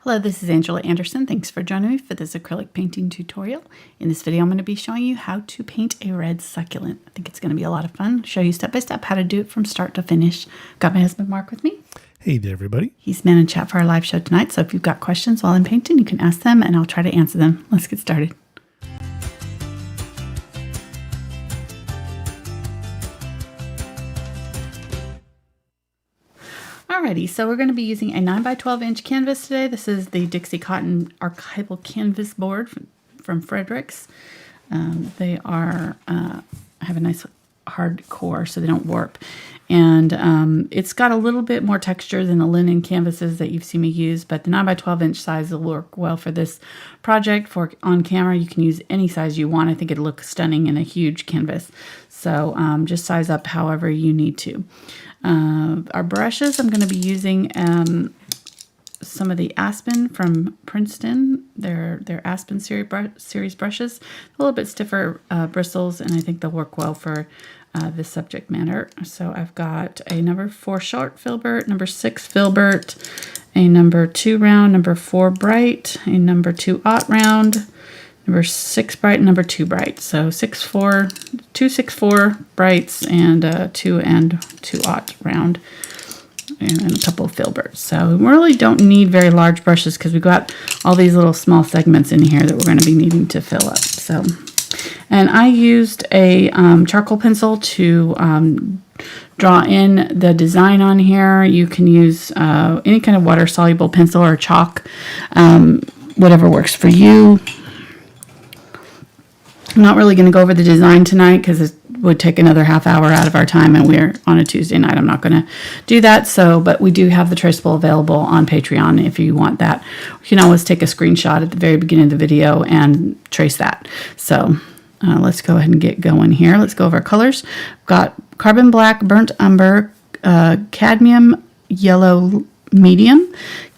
Hello, this is Angela Anderson. Thanks for joining me for this acrylic painting tutorial. In this video, I'm going to be showing you how to paint a red succulent. I think it's going to be a lot of fun. Show you step by step how to do it from start to finish. Got my husband Mark with me. Hey there, everybody. He's man in chat for our live show tonight, so if you've got questions while I'm painting, you can ask them and I'll try to answer them. Let's get started. Alrighty, so we're going to be using a 9 by 12 inch canvas today. This is the Dixie Cotton Archival Canvas Board from Fredrix. They are have a nice hard core so they don't warp. And it's got a little bit more texture than the linen canvases that you've seen me use, but the 9 by 12 inch size will work well for this project. For on camera, you can use any size you want. I think it'd look stunning in a huge canvas. So just size up however you need to. Our brushes, I'm going to be using some of the Aspen from Princeton. They're Aspen series brushes, a little bit stiffer bristles, and I think they'll work well for this subject matter. So I've got a number 4 short Filbert, number 6 Filbert, a number 2 round, number 4 bright, a number 2 aught round, number 6 bright, and number 2 bright. So 2 6/4 brights and 2 and 2 aught round, and a couple of Filberts. So we really don't need very large brushes because we've got all these little small segments in here that we're going to be needing to fill up. So, and I used a charcoal pencil to draw in the design on here. You can use any kind of water soluble pencil or chalk, whatever works for you. I'm not really going to go over the design tonight because it would take another half hour out of our time, and we're on a Tuesday night. I'm not going to do that. But we do have the traceable available on Patreon if you want that. You can always take a screenshot at the very beginning of the video and trace that. So let's go ahead and get going here. Let's go over our colors. We've got Carbon Black, Burnt Umber, Cadmium Yellow Medium,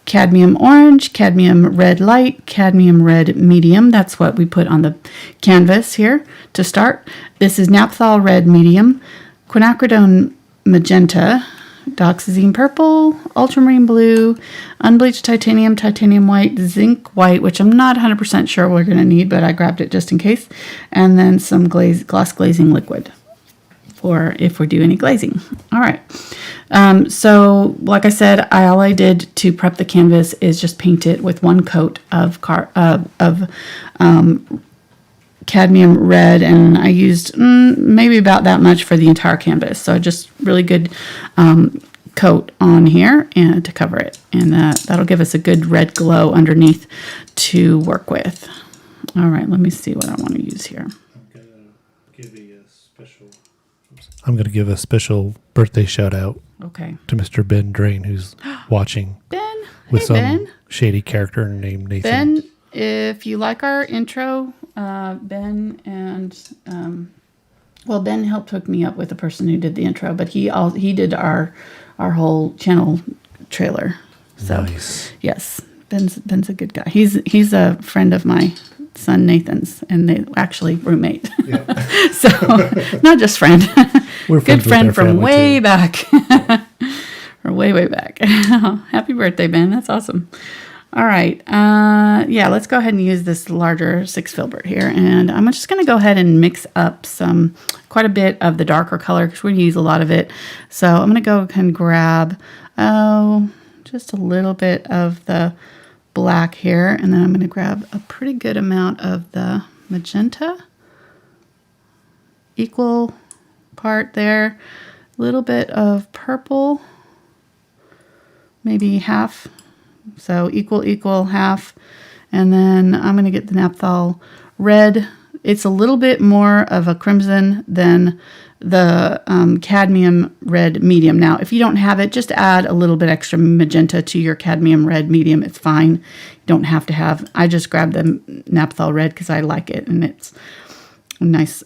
Cadmium Orange, Cadmium Red Light, Cadmium Red Medium. That's what we put on the canvas here to start. This is Naphthol Red Medium, Quinacridone Magenta, Dioxazine Purple, Ultramarine Blue, Unbleached Titanium, Titanium White, Zinc White, which I'm not 100% sure we're going to need, but I grabbed it just in case, and then some gloss glazing liquid for if we do any glazing. All right. So like I said, all I did to prep the canvas is just paint it with one coat of cadmium red, and I used maybe about that much for the entire canvas. So just really good coat on here and to cover it, and that'll give us a good red glow underneath to work with. All right, let me see what I want to use here. I'm going to give a special birthday shout out to Mr. Ben Drain, who's watching. Ben, with hey, some Ben. Shady character named Nathan. Ben, if you like our intro, Ben and Ben helped hook me up with the person who did the intro, but he did our whole channel trailer. So nice. Yes, Ben's a good guy. He's a friend of my son Nathan's, and they actually roommate. Yep. So not just friend. We're good friend from way back. Or way back. Happy birthday, Ben. That's awesome. All right. Yeah, let's go ahead and use this larger 6 Filbert here, and I'm just going to go ahead and mix up quite a bit of the darker color because we're going to use a lot of it. So I'm going to go and grab just a little bit of the black here, and then I'm going to grab a pretty good amount of the magenta, equal part there, a little bit of purple, maybe half, so equal half, and then I'm going to get the Naphthol red. It's a little bit more of a crimson than the Cadmium Red Medium. Now, if you don't have it, just add a little bit extra magenta to your Cadmium Red Medium. It's fine. You don't have to have. I just grabbed the Naphthol Red because I like it, and it's a nice,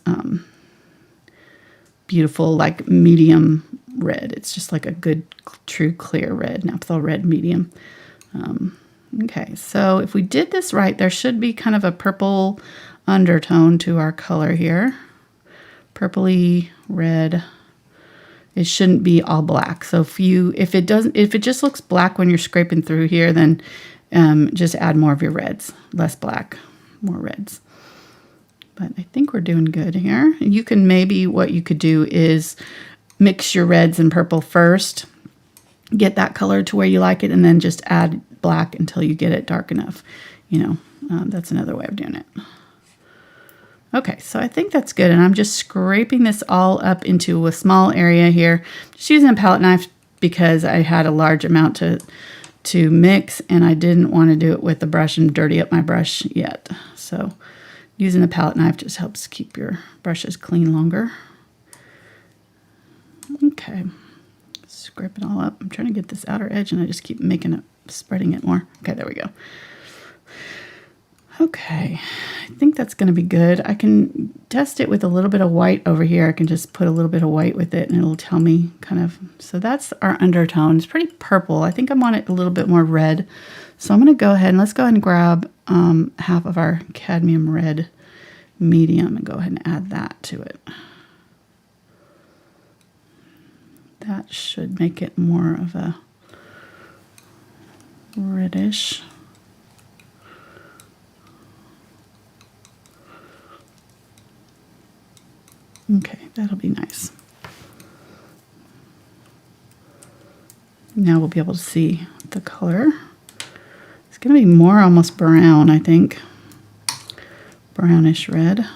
beautiful, like medium red. It's just like a good, true, clear red, Naphthol Red Medium. Okay, so if we did this right, there should be kind of a purple undertone to our color here. Purpley red. It shouldn't be all black. So if it just looks black when you're scraping through here, then just add more of your reds, less black, more reds. But I think we're doing good here. You can maybe, what you could do is mix your reds and purple first, get that color to where you like it, and then just add black until you get it dark enough. You know, that's another way of doing it. Okay, so I think that's good. And I'm just scraping this all up into a small area here. Just using a palette knife because I had a large amount to mix, and I didn't want to do it with the brush and dirty up my brush yet. So using the palette knife just helps keep your brushes clean longer. Okay, scrape it all up. I'm trying to get this outer edge, and I just keep making it, spreading it more. Okay, there we go. Okay, I think that's going to be good. I can test it with a little bit of white over here. I can just put a little bit of white with it, and it'll tell me kind of. So that's our undertone. It's pretty purple. I think I want it a little bit more red. So I'm going to go ahead and let's go ahead and grab half of our Cadmium Red Medium and go ahead and add that to it. That should make it more of a reddish. Okay, that'll be nice. Now we'll be able to see the color. It's going to be more almost brown, I think. Brownish red.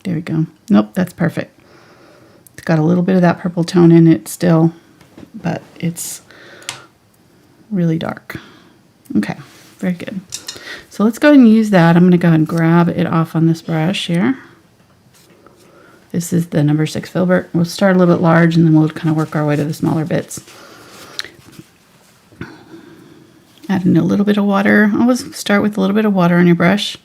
There we go. Nope, that's perfect. It's got a little bit of that purple tone in it still, but it's really dark. Okay, very good. So let's go ahead and use that. I'm going to go ahead and grab it off on this brush here. This is the number 6 Filbert. We'll start a little bit large, and then we'll kind of work our way to the smaller bits. Adding a little bit of water. Always start with a little bit of water on your brush.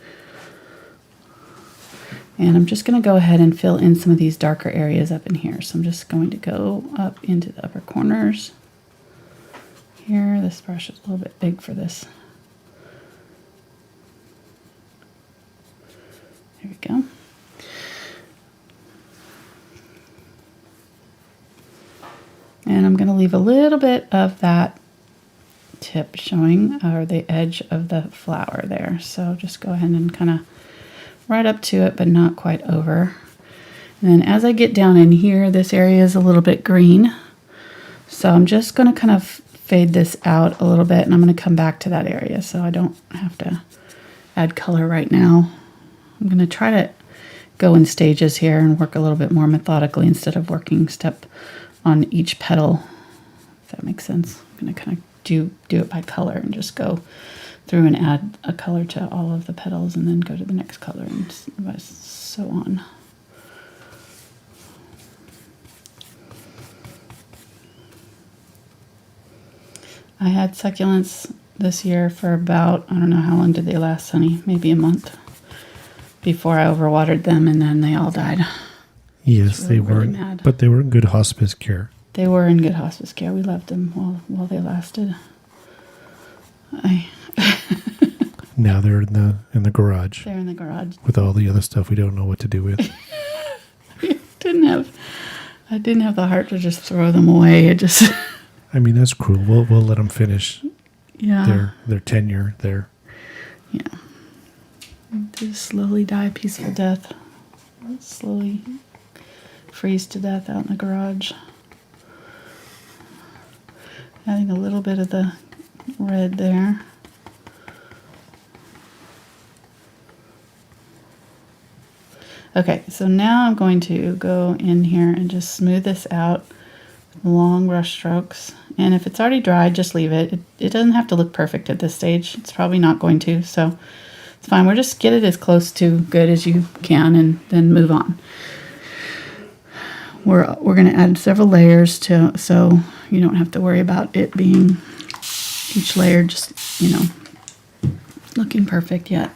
And I'm just going to go ahead and fill in some of these darker areas up in here. So I'm just going to go up into the upper corners. Here, this brush is a little bit big for this. There we go. And I'm going to leave a little bit of that tip showing, or the edge of the flower there. So just go ahead and kind of right up to it, but not quite over. And then as I get down in here, this area is a little bit green. So I'm just going to kind of fade this out a little bit, and I'm going to come back to that area so I don't have to add color right now. I'm going to try to go in stages here and work a little bit more methodically instead of working step on each petal, if that makes sense. I'm going to kind of do it by color and just go through and add a color to all of the petals and then go to the next color and so on. I had succulents this year for about, I don't know, how long did they last, honey? Maybe a month before I overwatered them, and then they all died. Yes, really, they weren't, really mad. But they were in good hospice care. They were in good hospice care. We loved them while they lasted. Now they're in the garage. They're in the garage with all the other stuff we don't know what to do with. I didn't have the heart to just throw them away. It just. I mean, that's cruel. We'll let them finish. Yeah. Their tenure there. Yeah. Just slowly die a peaceful death. Slowly freeze to death out in the garage. Adding a little bit of the red there. Okay, so now I'm going to go in here and just smooth this out with long brush strokes. And if it's already dried, just leave it. It doesn't have to look perfect at this stage. It's probably not going to, so it's fine. We'll just get it as close to good as you can and then move on. We're going to add several layers so you don't have to worry about it being each layer just, looking perfect yet.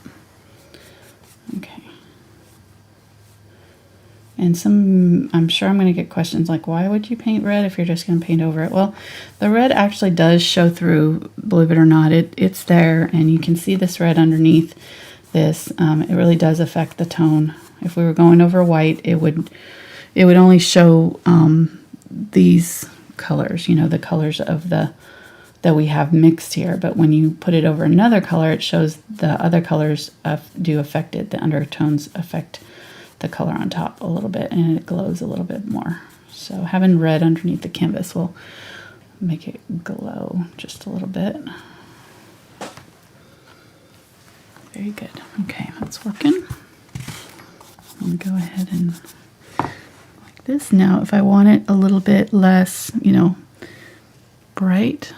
Okay. And I'm sure I'm going to get questions like, why would you paint red if you're just going to paint over it? Well, the red actually does show through, believe it or not. It's there, and you can see this red underneath this. It really does affect the tone. If we were going over white, it it would only show these colors, the colors of that we have mixed here. But when you put it over another color, it shows the other colors do affect it. The undertones affect the color on top a little bit, and it glows a little bit more. So having red underneath the canvas will make it glow just a little bit. Very good. Okay, that's working. I'm going to go ahead and like this. Now, if I want it a little bit less, bright,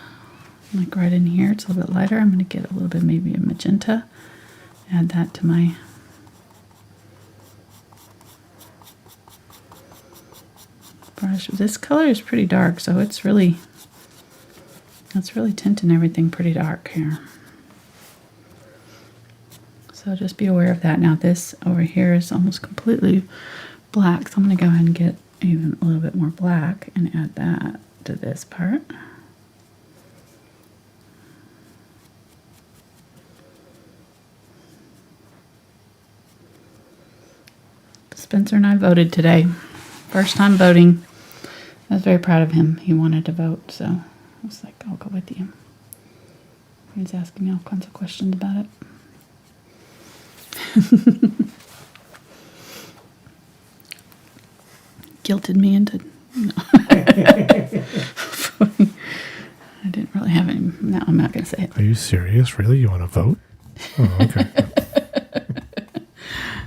like right in here, it's a little bit lighter. I'm going to get a little bit, maybe a magenta, add that to my brush. This color is pretty dark, so it's really tinting everything pretty dark here. So just be aware of that. Now this over here is almost completely black, so I'm going to go ahead and get even a little bit more black and add that to this part. Spencer and I voted today. First time voting. I was very proud of him. He wanted to vote, so I was like, I'll go with you. He was asking me all kinds of questions about it. Guilted me into... No. I didn't really have any... No, I'm not going to say it. Are you serious? Really? You want to vote? Oh, okay.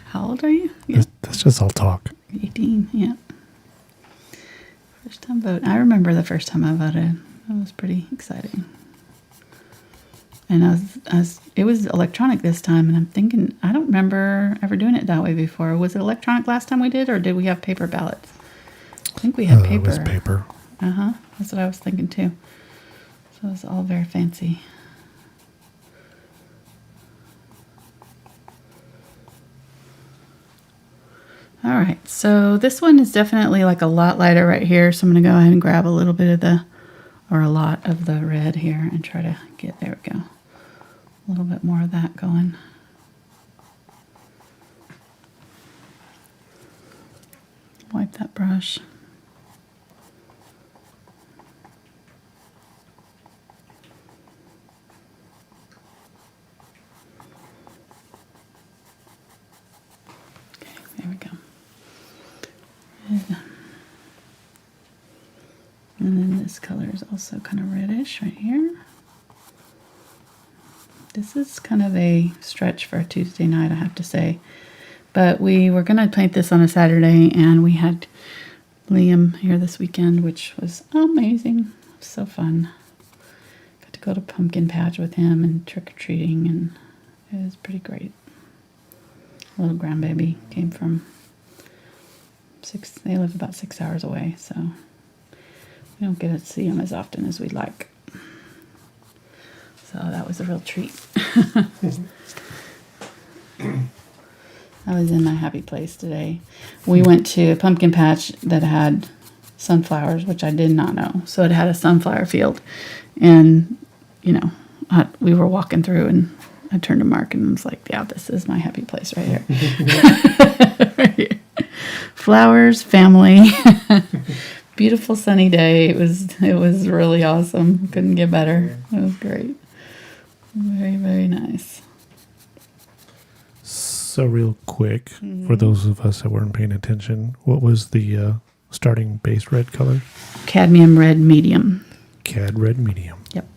How old are you? Yeah. That's just all talk. 18, yeah. First time vote. I remember the first time I voted. That was pretty exciting. And it was electronic this time, and I'm thinking, I don't remember ever doing it that way before. Was it electronic last time we did, or did we have paper ballots? I think we had paper. It was paper. Uh-huh. That's what I was thinking, too. So it was all very fancy. All right, so this one is definitely like a lot lighter right here, so I'm going to go ahead and grab a little bit of a lot of the red here and try to get, there we go, a little bit more of that going. Wipe that brush. Okay, there we go. And then this color is also kind of reddish right here. This is kind of a stretch for a Tuesday night, I have to say. But we were going to paint this on a Saturday, and we had Liam here this weekend, which was amazing. It was so fun. Got to go to pumpkin patch with him and trick-or-treating, and it was pretty great. Little grandbaby came from they live about 6 hours away, so we don't get to see them as often as we'd like. So that was a real treat. I was in my happy place today. We went to a pumpkin patch that had sunflowers, which I did not know. So it had a sunflower field. And, we were walking through, and I turned to Mark and was like, yeah, this is my happy place right here. Right here. Flowers, family, beautiful sunny day. It was really awesome. Couldn't get better. It was great. Very, very nice. So real quick, for those of us that weren't paying attention, what was the starting base red color? Cadmium Red Medium. Cad Red Medium. Yep.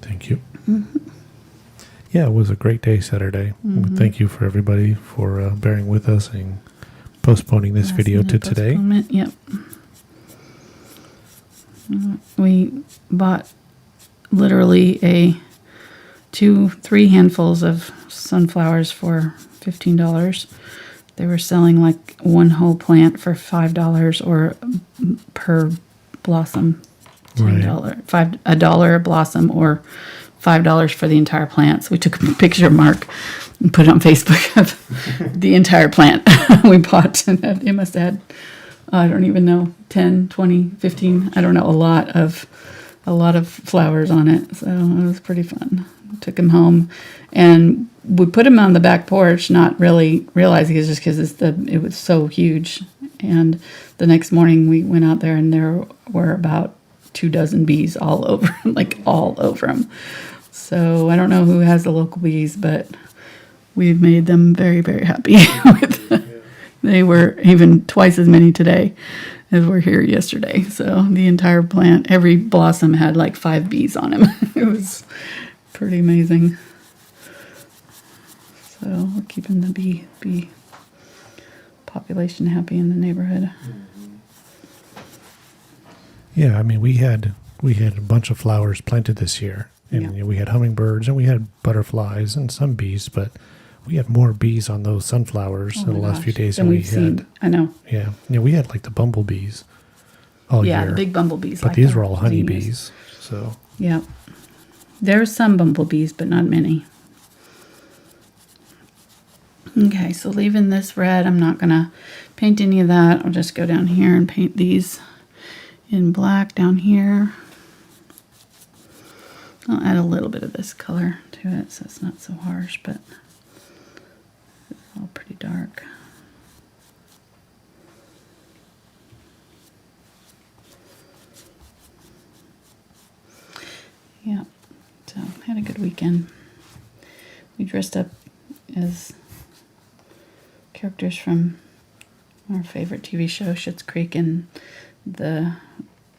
Thank you. Mm-hmm. Yeah, it was a great day Saturday. Mm-hmm. Thank you for everybody for bearing with us and postponing this video to today. Yep. We bought literally 3 handfuls of sunflowers for $15. They were selling like one whole plant for $5 or per blossom, $10. $5 a blossom or $5 for the entire plant. So we took a picture of Mark and put it on Facebook of the entire plant we bought. And it must have had, I don't even know, 10, 20, 15, I don't know, a lot of flowers on it. So it was pretty fun. We took him home and we put him on the back porch, not really realizing it's just because it was so huge. And the next morning we went out there and there were about 24 bees all over, like all over them. So I don't know who has the local bees, but we've made them very, very happy. They were even twice as many today as were here yesterday. So the entire plant, every blossom had like 5 bees on them. It was pretty amazing. So we're keeping the bee population happy in the neighborhood. Yeah, I mean, we had a bunch of flowers planted this year, and Yeah. you know, we had hummingbirds and we had butterflies and some bees, but we had more bees on those sunflowers in the last few days than we had. I know. Yeah, we had like the bumblebees all Yeah, year. the big bumblebees. But like these the were all zinnias. honeybees. So Yeah. There's some bumblebees, but not many. Okay, so leaving this red, I'm not going to paint any of that. I'll just go down here and paint these in black down here. I'll add a little bit of this color to it so it's not so harsh, but it's all pretty dark. Yeah, so had a good weekend. We dressed up as characters from our favorite TV show, Schitt's Creek, and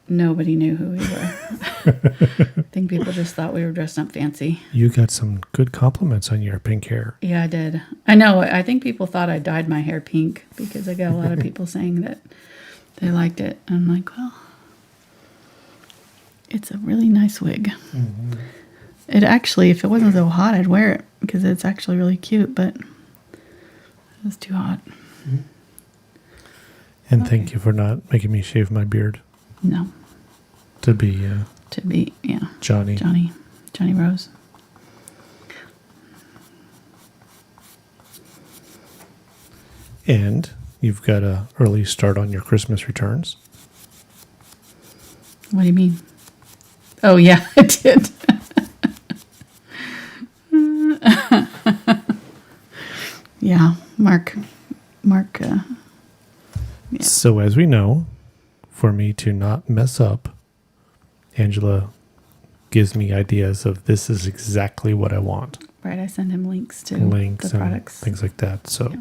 nobody knew who we were. I think people just thought we were dressed up fancy. you got some good compliments on your pink hair. Yeah, I did. I know. I think people thought I dyed my hair pink because I got a lot of people saying that they liked it. I'm like, well, it's a really nice wig. Mm-hmm. It actually, if it wasn't so hot, I'd wear it because it's actually really cute, but it was too hot. And thank you for not making me shave my beard No, to be yeah, Johnny. Johnny Rose. And you've got a early start on your Christmas returns. What do you mean? Oh yeah, I did. Yeah, Mark. Yeah. So as we know, for me to not mess up, Angela gives me ideas of this is exactly what I want. Right, I send him links to Links the and products. things like that. So Yeah.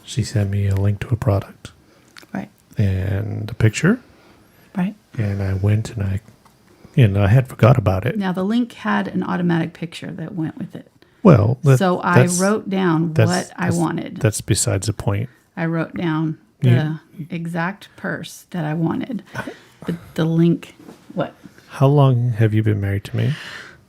she sent me a link to a product Right, and a picture, right. and I went and I had forgot about it. Now the link had an automatic picture that went with it. Well, So I wrote down what I wanted. That's besides the point. I wrote down the exact purse that I wanted. But the link, what? How long have you been married to me?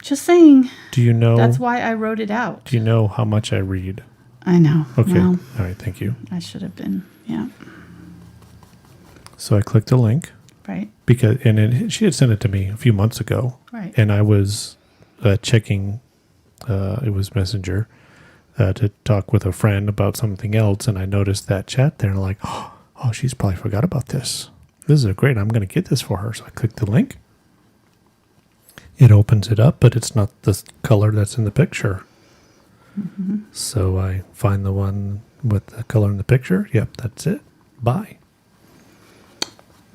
Just saying. Do you know? That's why I wrote it out. Do you know how much I read? I know. Okay. Well, All right. Thank you. I should have been. Yeah. So I clicked the link Right. because, she had sent it to me a few months ago, Right. and I was checking. It was Messenger to talk with a friend about something else, and I noticed that chat there, and I'm like, oh, she's probably forgot about this. This is great. I'm going to get this for her. So I clicked the link. It opens it up, but it's not the color that's in the picture. Mm-hmm. So I find the one with the color in the picture. Yep, that's it. Buy.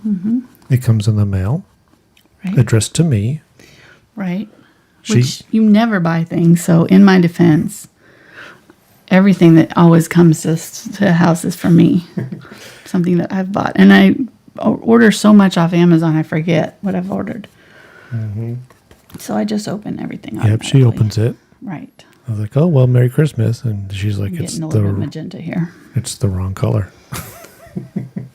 Mm-hmm. It comes in the mail, Right. addressed to me. Right. She, Which you never buy things. So in my defense, everything that always comes to the house is for me. Something that I've bought. And I order so much off Amazon, I forget what I've ordered. mm-hmm. So I just open everything Yep, she opens it. Right. I was like, oh, well, Merry Christmas. And she's like, I'm it's getting a little bit magenta here. it's the wrong color.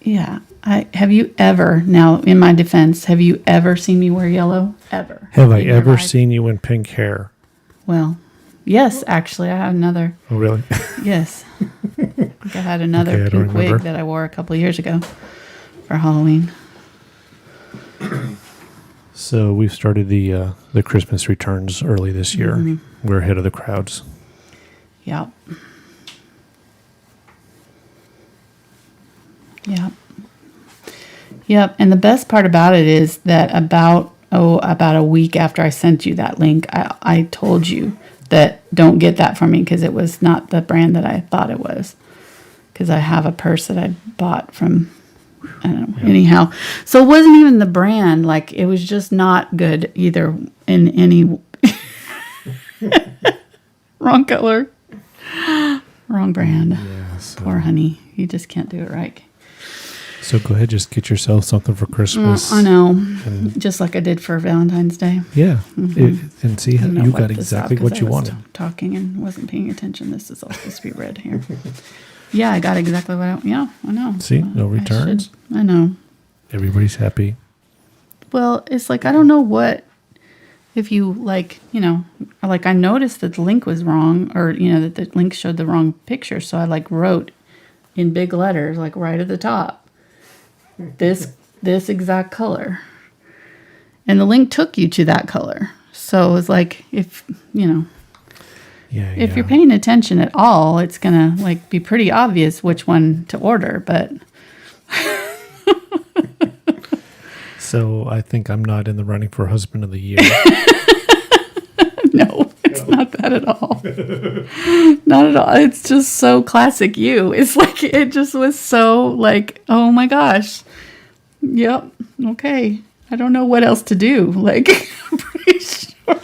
Yeah. Have you ever, now in my defense, have you ever seen me wear yellow? Ever? Have I In your ever life? seen you in pink hair? Well, yes, actually, I have another. Oh, really? Yes. I think I had another Okay, I don't pink wig remember. that I wore a couple of years ago for Halloween. So we've started the Christmas returns early this year. Mm-hmm. We're ahead of the crowds. Yep. Yep. Yep. And the best part about it is that about a week after I sent you that link, I told you that don't get that from me because it was not the brand that I thought it was. because I have a purse that I bought from, I don't know, anyhow. So it wasn't even the brand. Like, it was just not good either in any... Wrong color. Wrong brand. Yeah, so. Poor honey. You just can't do it right. So go ahead, just get yourself something for Christmas. I know. And Just like I did for Valentine's Day. yeah, and see how I'm gonna you wipe got this exactly off 'cause what I you was wanted. Talking and wasn't paying attention. This is all supposed to be red here. Yeah, I got exactly what I know. See, no returns. I know. Everybody's happy. Well, it's like, I don't know what, if you like, like I noticed that the link was wrong, or, that the link showed the wrong picture. So I like wrote in big letters, like right at the top, this exact color. And the link took you to that color. So it was like, if you're paying attention at all, it's going to like be pretty obvious which one to order, but... So I think I'm not in the running for husband of the year. No, it's not that at all. Not at all. It's just so classic you. It's like, it just was so like, oh my gosh. Yep. Okay. I don't know what else to do. Like, I'm pretty sure.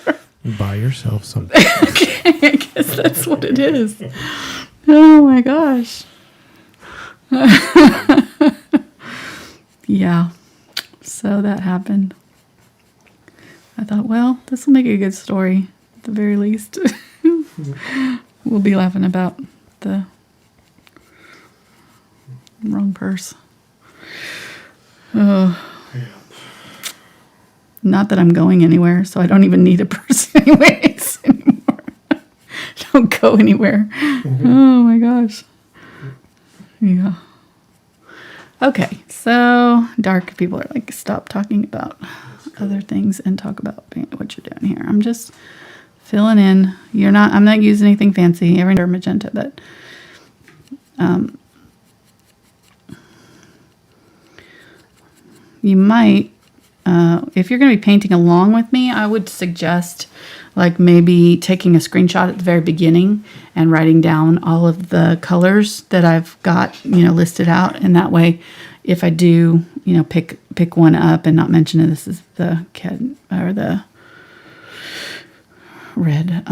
Buy yourself something. Okay, I guess that's what it is. Oh my gosh. Yeah. So that happened. I thought, well, this will make a good story at the very least. We'll be laughing about the wrong purse. Oh. Not that I'm going anywhere, so I don't even need a purse anyways anymore. Don't go anywhere. Oh my gosh. Yeah. Okay, so dark people are like, stop talking about other things and talk about what you're doing here. I'm just filling in. I'm not using anything fancy. Every magenta, but you might, if you're going to be painting along with me, I would suggest like maybe taking a screenshot at the very beginning and writing down all of the colors that I've got, listed out. And that way, if I do, pick one up and not mention it, this is the the red,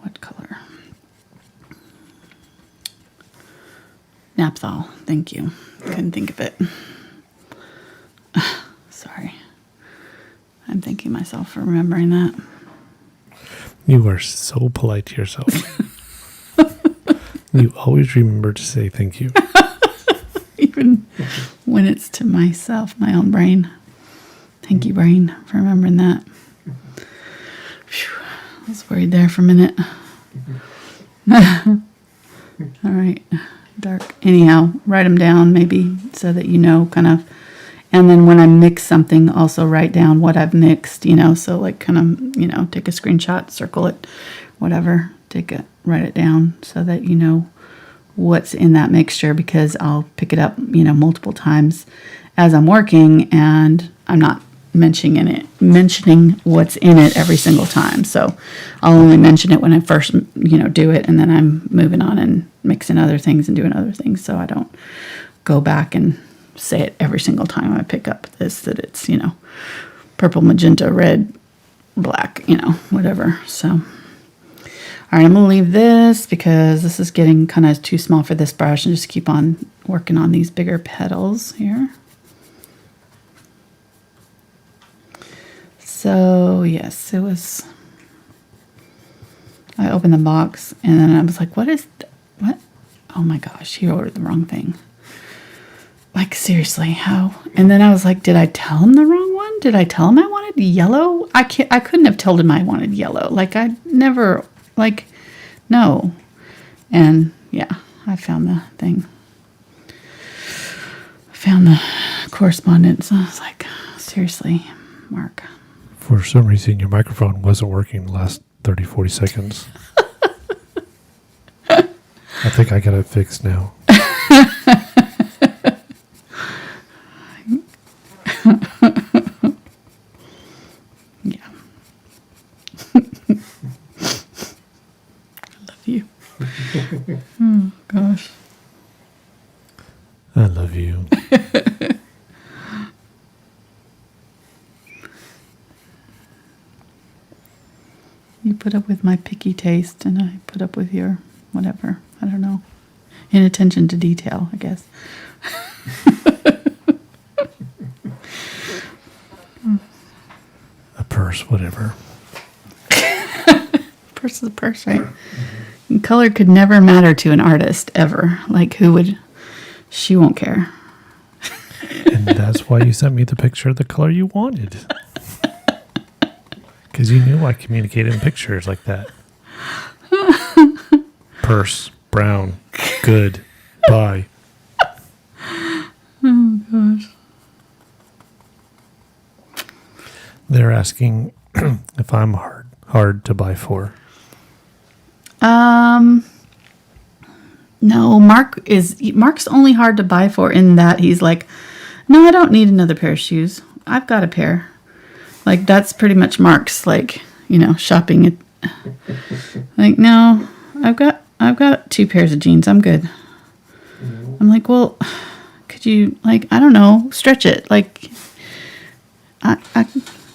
what color? Naphthol. Thank you. Couldn't think of it. Sorry. I'm thanking myself for remembering that. You are so polite to yourself. You always remember to say thank you. Even when it's to myself, my own brain. Thank you, brain, for remembering that. Whew, I was worried there for a minute. All right. Dark. Anyhow, write them down maybe so that kind of. And then when I mix something, also write down what I've mixed, so like kind of, take a screenshot, circle it, whatever, write it down so that you know what's in that mixture, because I'll pick it up, multiple times as I'm working, and I'm not mentioning what's in it every single time. So I'll only mention it when I first, do it, and then I'm moving on and mixing other things and doing other things. So I don't go back and say it every single time I pick up this, that it's, purple, magenta, red, black, whatever. So, all right, I'm going to leave this because this is getting kind of too small for this brush, and just keep on working on these bigger petals here. So, yes, I opened the box, and then I was like, what? Oh my gosh, he ordered the wrong thing. Like, seriously, how? And then I was like, did I tell him the wrong one? Did I tell him I wanted yellow? I couldn't have told him I wanted yellow. Like, I never, no. And yeah, I found the thing. I found the correspondence. I was like, seriously, Mark. For some reason, your microphone wasn't working the last 30, 40 seconds. I think I got it fixed now. Yeah. I love you. gosh. I love you. You put up with my picky taste, and I put up with your whatever. I don't know. Inattention to detail, I guess. A purse, whatever. Purse is a purse, right? And color could never matter to an artist, ever. Like, who would... She won't care. And that's why you sent me the picture of the color you wanted. Because you knew I communicated in pictures like that. Purse, brown, good, buy. Oh, gosh. They're asking if I'm hard to buy for. No, Mark's only hard to buy for in that he's like, no, I don't need another pair of shoes. I've got a pair. Like, that's pretty much Mark's, like, shopping. Like, no, I've got 2 pairs of jeans. I'm good. I'm like, well, could you, like, I don't know, stretch it. Like,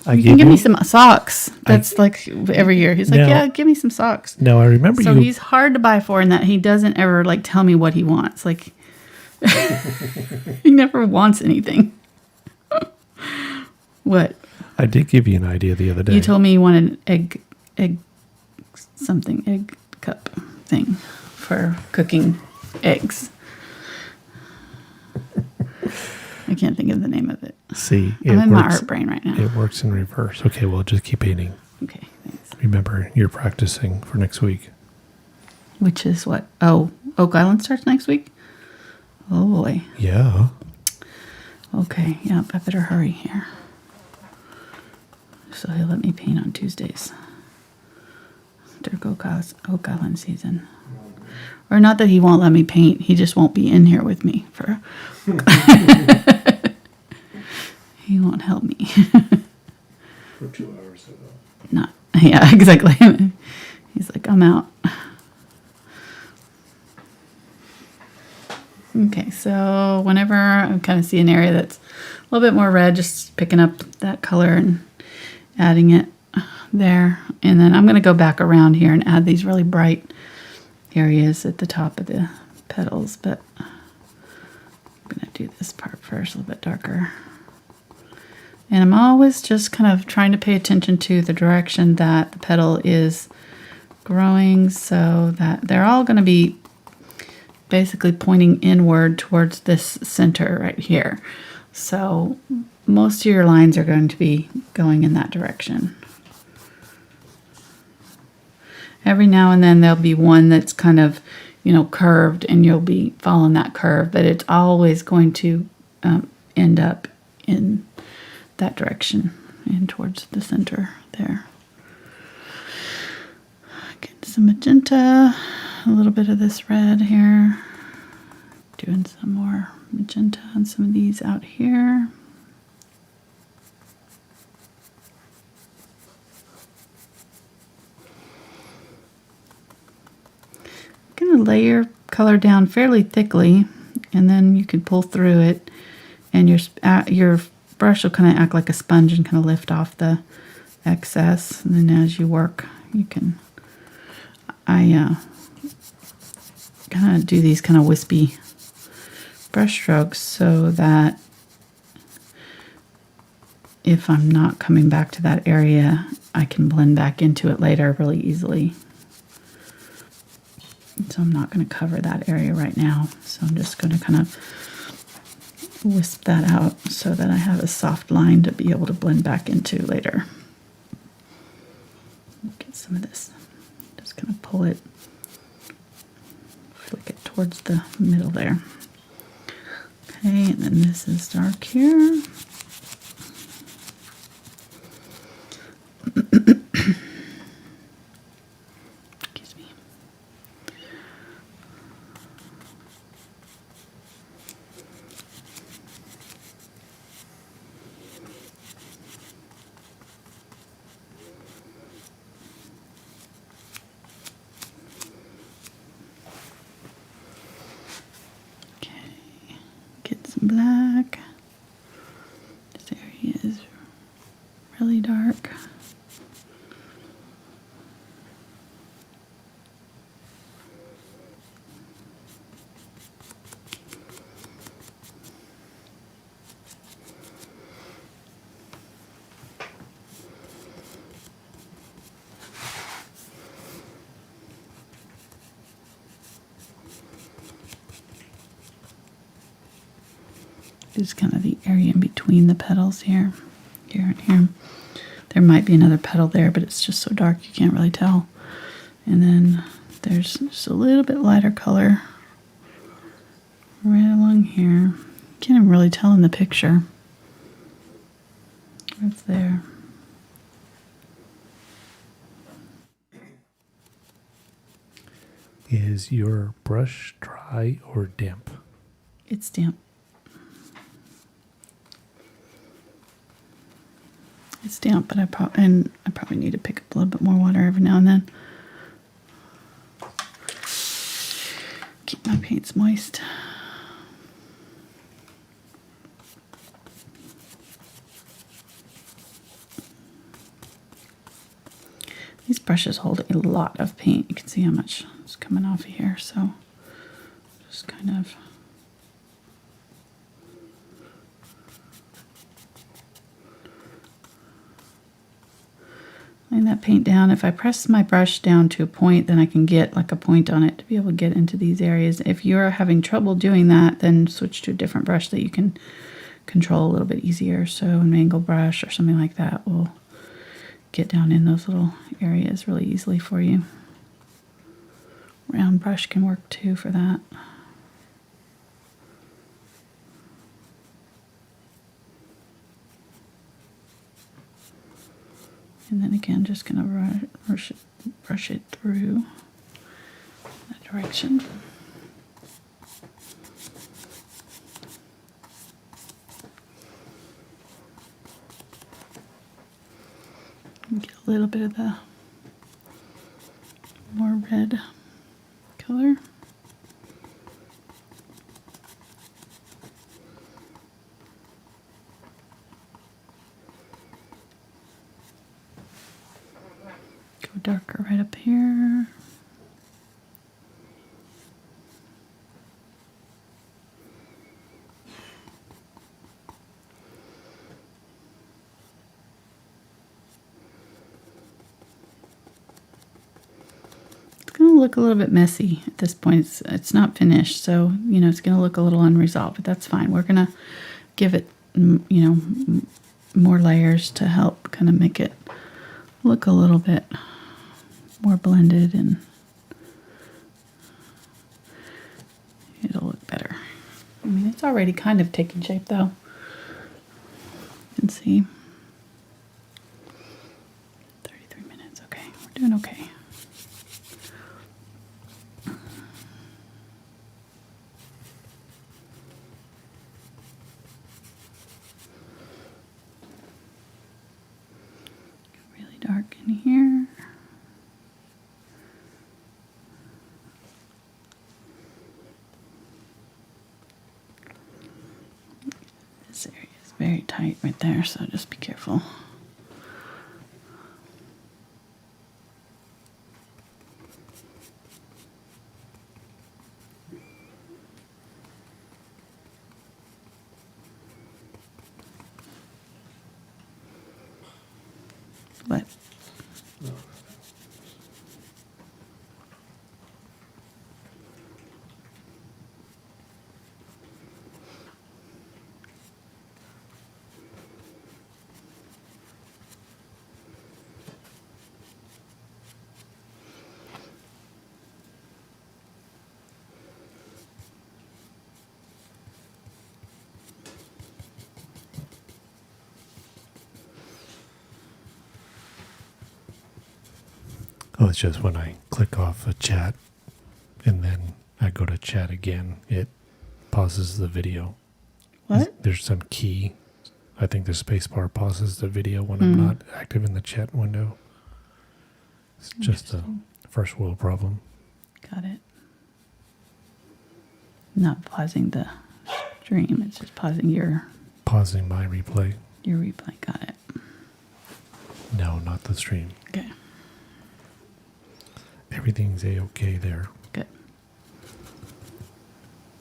you can give me some socks. That's like every year. He's like, yeah, give me some socks. No, I remember So he's hard to buy for in that he doesn't ever, like, tell me what he wants. Like, he never wants anything. What? I did give you an idea the other day. You told me you wanted an egg cup thing for cooking eggs. I can't think of the name of it. See, I'm in my art brain right now. It works in reverse. Okay, well, just keep painting. Okay, thanks. Remember, you're practicing for next week. Which is what? Oh, Oak Island starts next week? Oh, boy. Yeah. Okay, yeah, I better hurry here. So he'll let me paint on Tuesdays during Oak Island season. Or not that he won't let me paint, he just won't be in here with me for... He won't help me. For 2 hours ago. Not, yeah, exactly. He's like, I'm out. Okay, so whenever I kind of see an area that's a little bit more red, just picking up that color and adding it there. And then I'm going to go back around here and add these really bright areas at the top of the petals. But I'm going to do this part first, a little bit darker. And I'm always just kind of trying to pay attention to the direction that the petal is growing so that they're all going to be basically pointing inward towards this center right here. So most of your lines are going to be going in that direction. Every now and then there'll be one that's kind of, curved, and you'll be following that curve, but it's always going to end up in that direction and towards the center there. Get some magenta, a little bit of this red here. Doing some more magenta on some of these out here. I'm going to lay your color down fairly thickly, and then you can pull through it, and your brush will kind of act like a sponge and kind of lift off the excess. And then as you work, you can, I kind of do these kind of wispy brush strokes so that if I'm not coming back to that area, I can blend back into it later really easily. So I'm not going to cover that area right now. So I'm just going to kind of wisp that out so that I have a soft line to be able to blend back into later. Get some of this. Just kind of pull it, flick it towards the middle there. Okay, and then this is dark here. Excuse me. some black. This area is really dark. Is kind of the area in between the petals here and here. There might be another petal there, but it's just so dark you can't really tell. And then there's just a little bit lighter color right along here. Can't even really tell in the picture. It's there. Is your brush dry or damp? It's damp. It's damp, but I probably need to pick up a little bit more water every now and then. Keep my paints moist. These brushes hold a lot of paint. You can see how much is coming off of here, so just kind of laying that paint down. If I press my brush down to a point, then I can get like a point on it to be able to get into these areas. If you're having trouble doing that, then switch to a different brush that you can control a little bit easier. So an angle brush or something like that will get down in those little areas really easily for you. Round brush can work too for that. And then again, just gonna brush it through that direction. And get a little bit of the more red color. Darker right up here. It's going to look a little bit messy at this point. It's not finished, so it's going to look a little unresolved, but that's fine. We're going to give it more layers to help kind of make it look a little bit more blended, and it'll look better. I mean, it's already kind of taking shape though. You can see. 33 minutes, okay. We're doing okay. Really dark in here. This area is very tight right there, so just be careful. What? Oh, it's just when I click off a chat and then I go to chat again, it pauses the video. What? There's some key. I think the spacebar pauses the video when I'm not active in the chat window. It's just a first world problem. Got it. Not pausing the stream. It's just pausing your Pausing my replay. replay. Got it. No, not the stream. Okay. Everything's a-okay there. Good.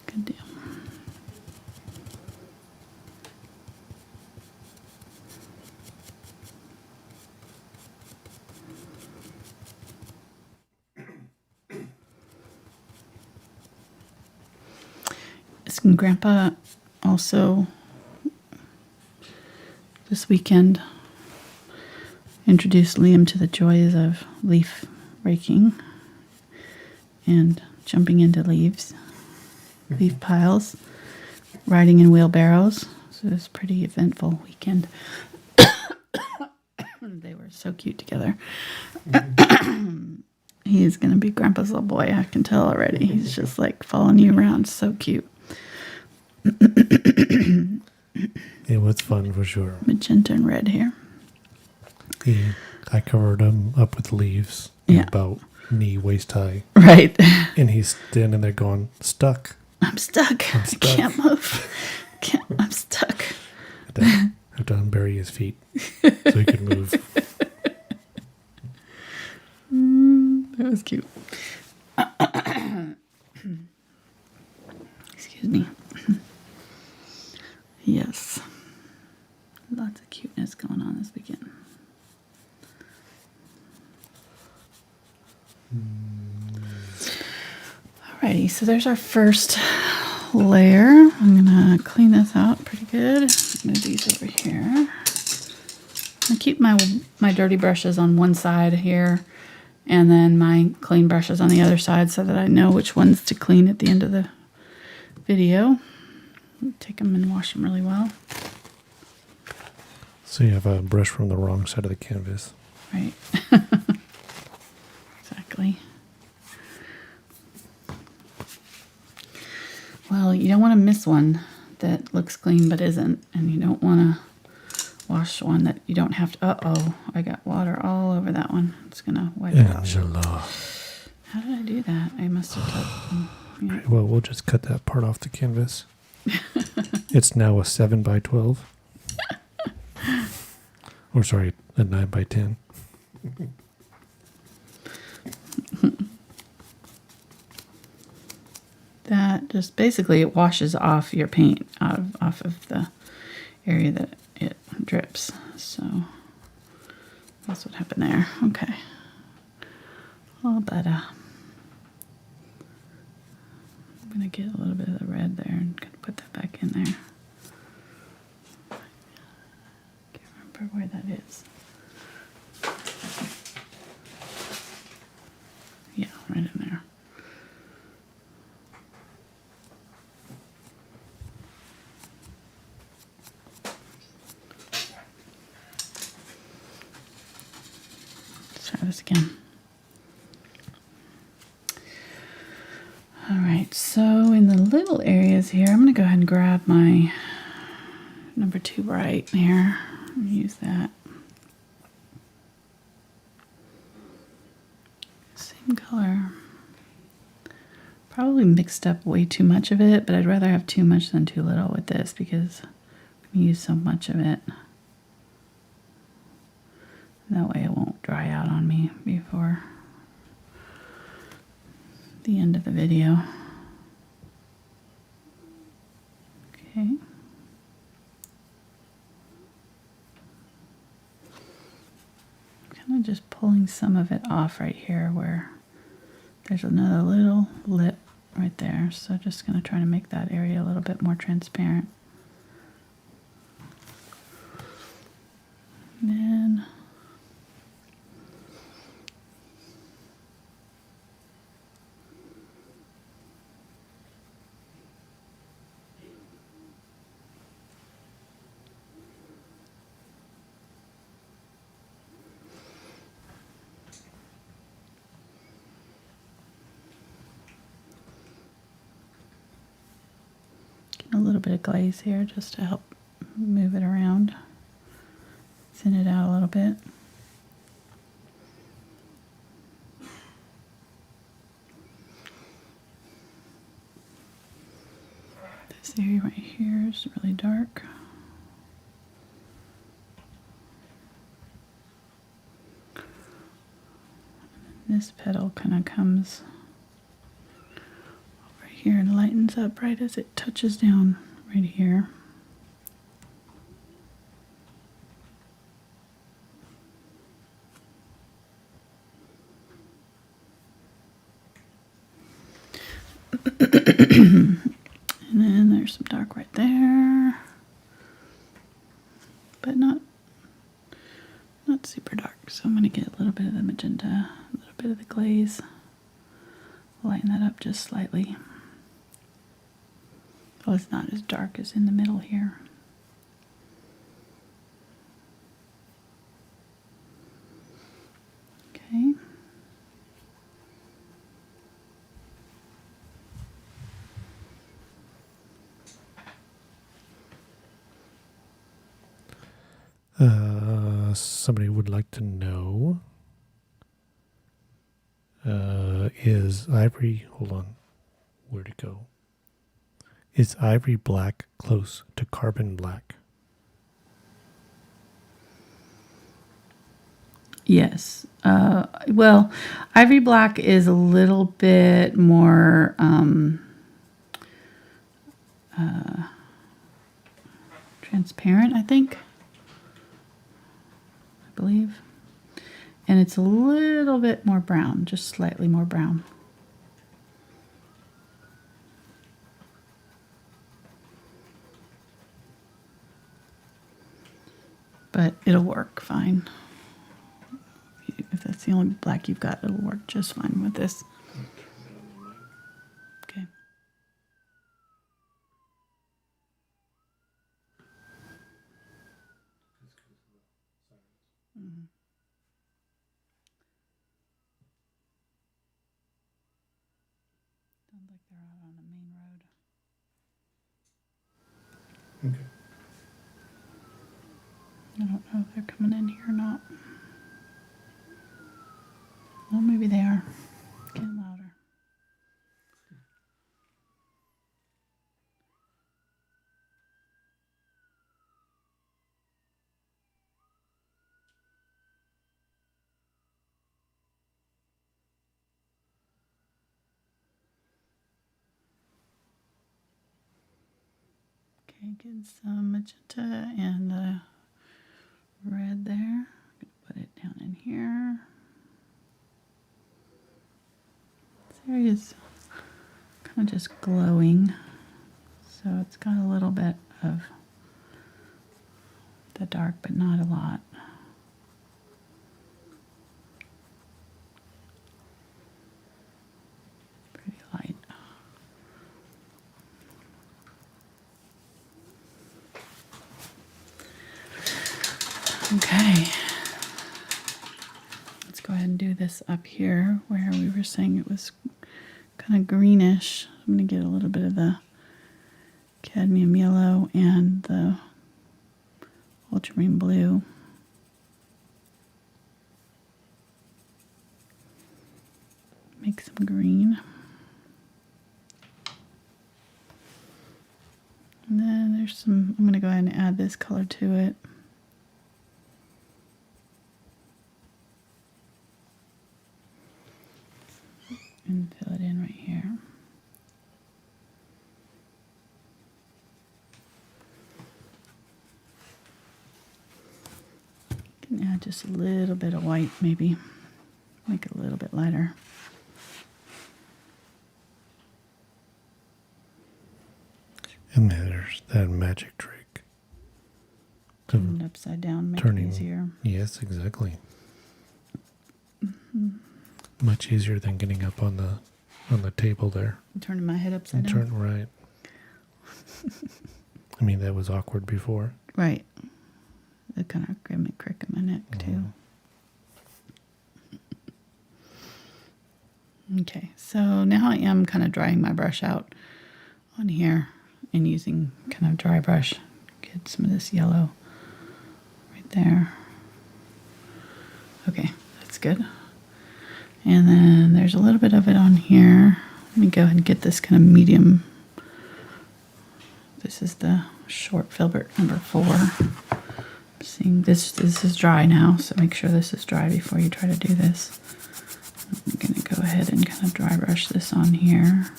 Good deal. Grandpa also this weekend introduced Liam to the joys of leaf raking and jumping into leaf piles, riding in wheelbarrows. So it was a pretty eventful weekend. They were so cute together. He is going to be Grandpa's little boy. I can tell already. He's just like following you around. So cute. It was fun for sure. Magenta and red hair. I covered him up with leaves. Yeah. About knee, waist high. Right. And he's standing there going, stuck. I'm stuck. I can't move. I'm stuck. I have to unbury his feet so he could move. That was cute. Excuse me. Yes. Lots of cuteness going on this weekend. Alrighty, so there's our first layer. I'm going to clean this out pretty good. Move these over here. I'm going to keep my dirty brushes on one side here and then my clean brushes on the other side so that I know which ones to clean at the end of the video. Take them and wash them really well. So you have a brush from the wrong side of the canvas. Right. Exactly. Well, you don't want to miss one that looks clean but isn't, and you don't want to wash one that you don't have to. Uh-oh, I got water all over that one. It's going to wipe it off. Angela. How did I do that? I must have touched them. Yeah. Right, well, we'll just cut that part off the canvas. It's now a 7x12. Or sorry, a 9x10. That just basically it washes off your paint off of the area that it drips. So that's what happened there. Okay. All better. I'm going to get a little bit of the red there and gonna put that back in there. Can't remember where that is. Yeah, right in there. Let's try this again. All right, so in the little areas here, I'm going to go ahead and grab my number 2 bright here and use that. Same color. Probably mixed up way too much of it, but I'd rather have too much than too little with this because I'm going to use so much of it. That way it won't dry out on me before the end of the video. Okay. Kind of just pulling some of it off right here where there's another little lip right there. So just going to try to make that area a little bit more transparent. And then a little bit of glaze here just to help move it around, thin it out a little bit. This area right here is really dark. This petal kind of comes over here and lightens up right as it touches down right here. And then there's some dark right there, but not super dark. So I'm going to get a little bit of the magenta, a little bit of the glaze, lighten that up just slightly. Oh, it's not as dark as in the middle here. Okay. Somebody would like to know, is ivory, hold on, where'd it go? Is ivory black close to carbon black? Yes. Well, ivory black is a little bit more transparent, I think. I believe. And it's a little bit more brown, just slightly more brown. But it'll work fine. If that's the only black you've got, it'll work just fine with this. Okay. Mm-hmm. Sounds like they're out on the main road. Okay. I don't know if they're coming in here or not. Well, maybe they are. Getting louder. Okay, get some magenta and the red there. Put it down in here. This area is kind of just glowing, so it's got a little bit of the dark, but not a lot. Pretty light. Okay, let's go ahead and do this up here where we were saying it was kind of greenish. I'm going to get a little bit of the cadmium yellow and the ultramarine blue. Make some green. And then there's some, I'm going to go ahead and add this color to it. And fill it in right here. You can add just a little bit of white, maybe. Make it a little bit lighter. And there's that magic trick. Turn it upside down, make it easier. Yes, exactly. Mm-hmm. Much easier than getting up on the table there. I'm turning my head upside down. Turn right. I mean, that was awkward before. Right. It kind of gave me a crick in my neck, too. Okay, so now I am kind of drying my brush out on here and using kind of dry brush. Get some of this yellow right there. Okay, that's good. And then there's a little bit of it on here. Let me go ahead and get this kind of medium This is the short Filbert number 4. Seeing this is dry now, so make sure this is dry before you try to do this. I'm going to go ahead and kind of dry brush this on here.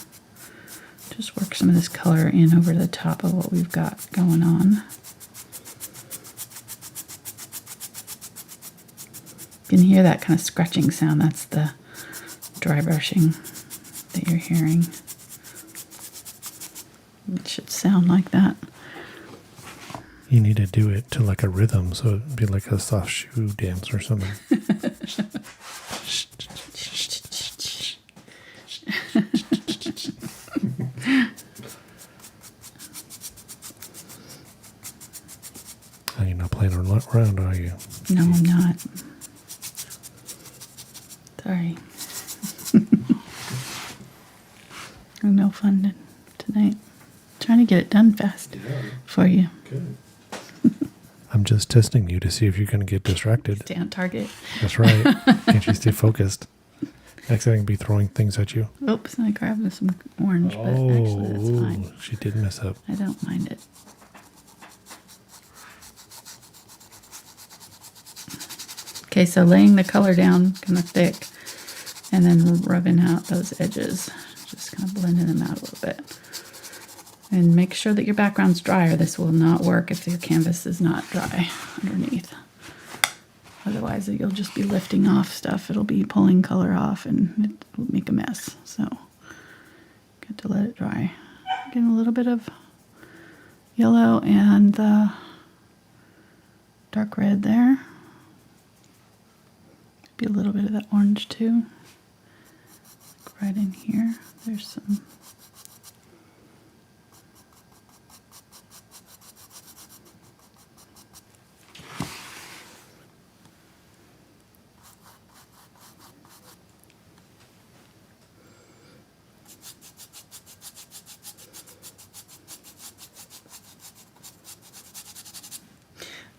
Just work some of this color in over the top of what we've got going on. You can hear that kind of scratching sound. That's the dry brushing that you're hearing. It should sound like that. You need to do it to like a rhythm, so it'd be like a soft shoe dance or something. Oh, you're not playing around, are you? No, I'm not. Sorry. No fun tonight. Trying to get it done fast for you. Good. I'm just testing you to see if you're going to get distracted. Stay on target. That's right. Can't you stay focused? Next thing, be throwing things at you. Oops, I grabbed some orange, but actually that's fine. She did mess up. I don't mind it. Okay, so laying the color down kind of thick and then rubbing out those edges. Just kind of blending them out a little bit. And make sure that your background's dry, or this will not work if your canvas is not dry underneath. Otherwise, you'll just be lifting off stuff. It'll be pulling color off and it will make a mess. So, got to let it dry. Getting a little bit of yellow and the dark red there. Be a little bit of that orange too. Like right in here. There's some.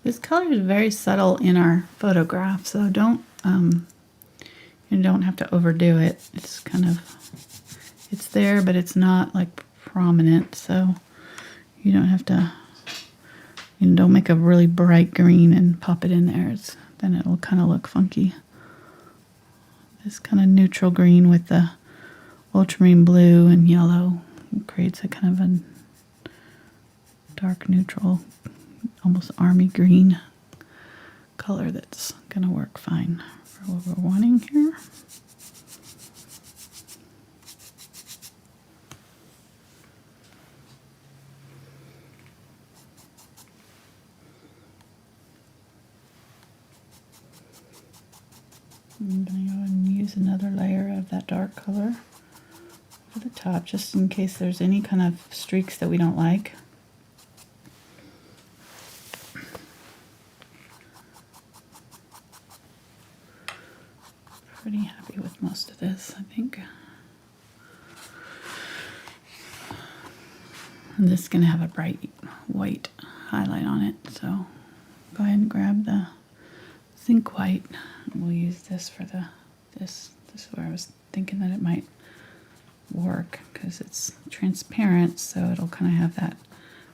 This color is very subtle in our photograph, so you don't have to overdo it. It's kind of, it's there, but it's not like prominent, so you don't have to, don't make a really bright green and pop it in there. Then it'll kind of look funky. This kind of neutral green with the ultramarine blue and yellow creates a kind of a dark neutral, almost army green color that's going to work fine for what we're wanting here. I'm going to go ahead and use another layer of that dark color over the top, just in case there's any kind of streaks that we don't like. Pretty happy with most of this, I think. And this is going to have a bright white highlight on it, so go ahead and grab the Zinc White. We'll use this for this is where I was thinking that it might work, because it's transparent, so it'll kind of have that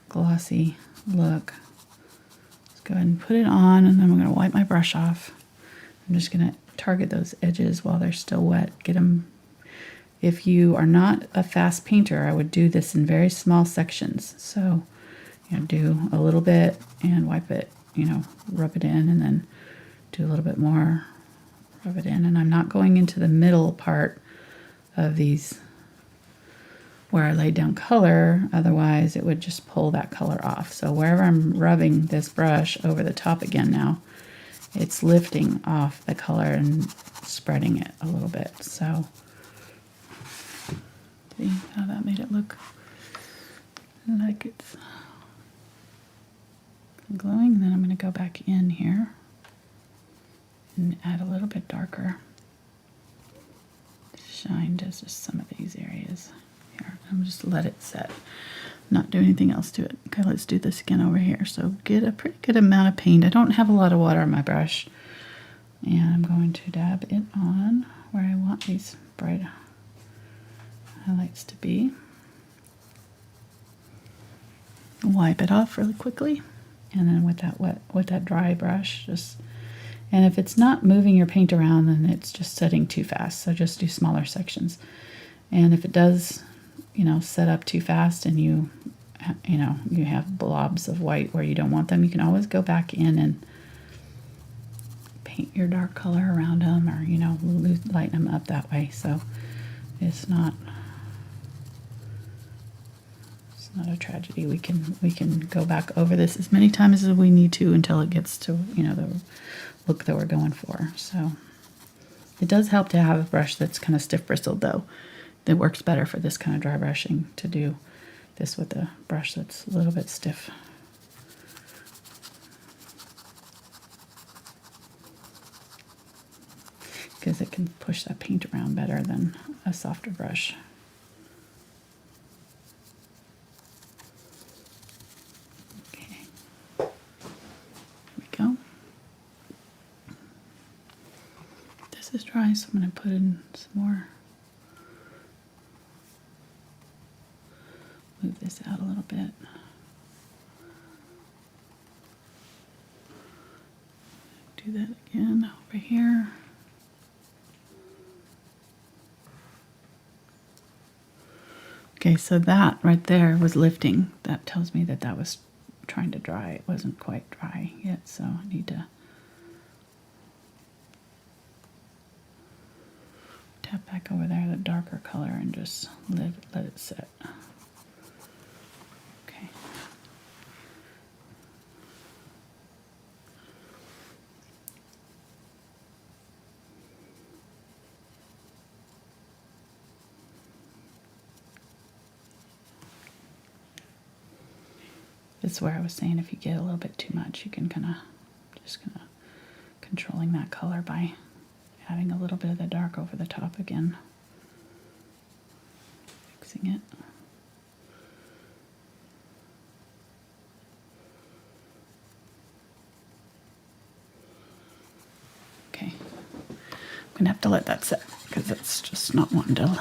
glossy look. Let's go ahead and put it on, and then I'm going to wipe my brush off. I'm just going to target those edges while they're still wet. Get them. If you are not a fast painter, I would do this in very small sections. So, do a little bit and wipe it, rub it in, and then do a little bit more, rub it in. And I'm not going into the middle part of these where I laid down color, otherwise it would just pull that color off. So wherever I'm rubbing this brush over the top again now, it's lifting off the color and spreading it a little bit. So, see how that made it look like it's glowing. And then I'm going to go back in here and add a little bit darker shine to just some of these areas here. I'm just let it set, not do anything else to it. Okay, let's do this again over here. So get a pretty good amount of paint. I don't have a lot of water on my brush, and I'm going to dab it on where I want these bright highlights to be. wipe it off really quickly, and then with that dry brush, and if it's not moving your paint around, then it's just setting too fast. So just do smaller sections. And if it does, set up too fast and you have blobs of white where you don't want them, you can always go back in and paint your dark color around them, or lighten them up that way. So it's not a tragedy. We can go back over this as many times as we need to until it gets to the look that we're going for. So it does help to have a brush that's kind of stiff bristled, though. That works better for this kind of dry brushing, to do this with a brush that's a little bit stiff. Because it can push that paint around better than a softer brush. Okay, there we go. This is dry, so I'm going to put in some more. Move this out a little bit. Do that again over here. Okay, so that right there was lifting. That tells me that was trying to dry. It wasn't quite dry yet, so I need to tap back over there, the darker color, and just let it set. Okay. This is where I was saying if you get a little bit too much, you can kind of controlling that color by adding a little bit of the dark over the top again. Fixing it. Okay. I'm going to have to let that set because it's just not wanting to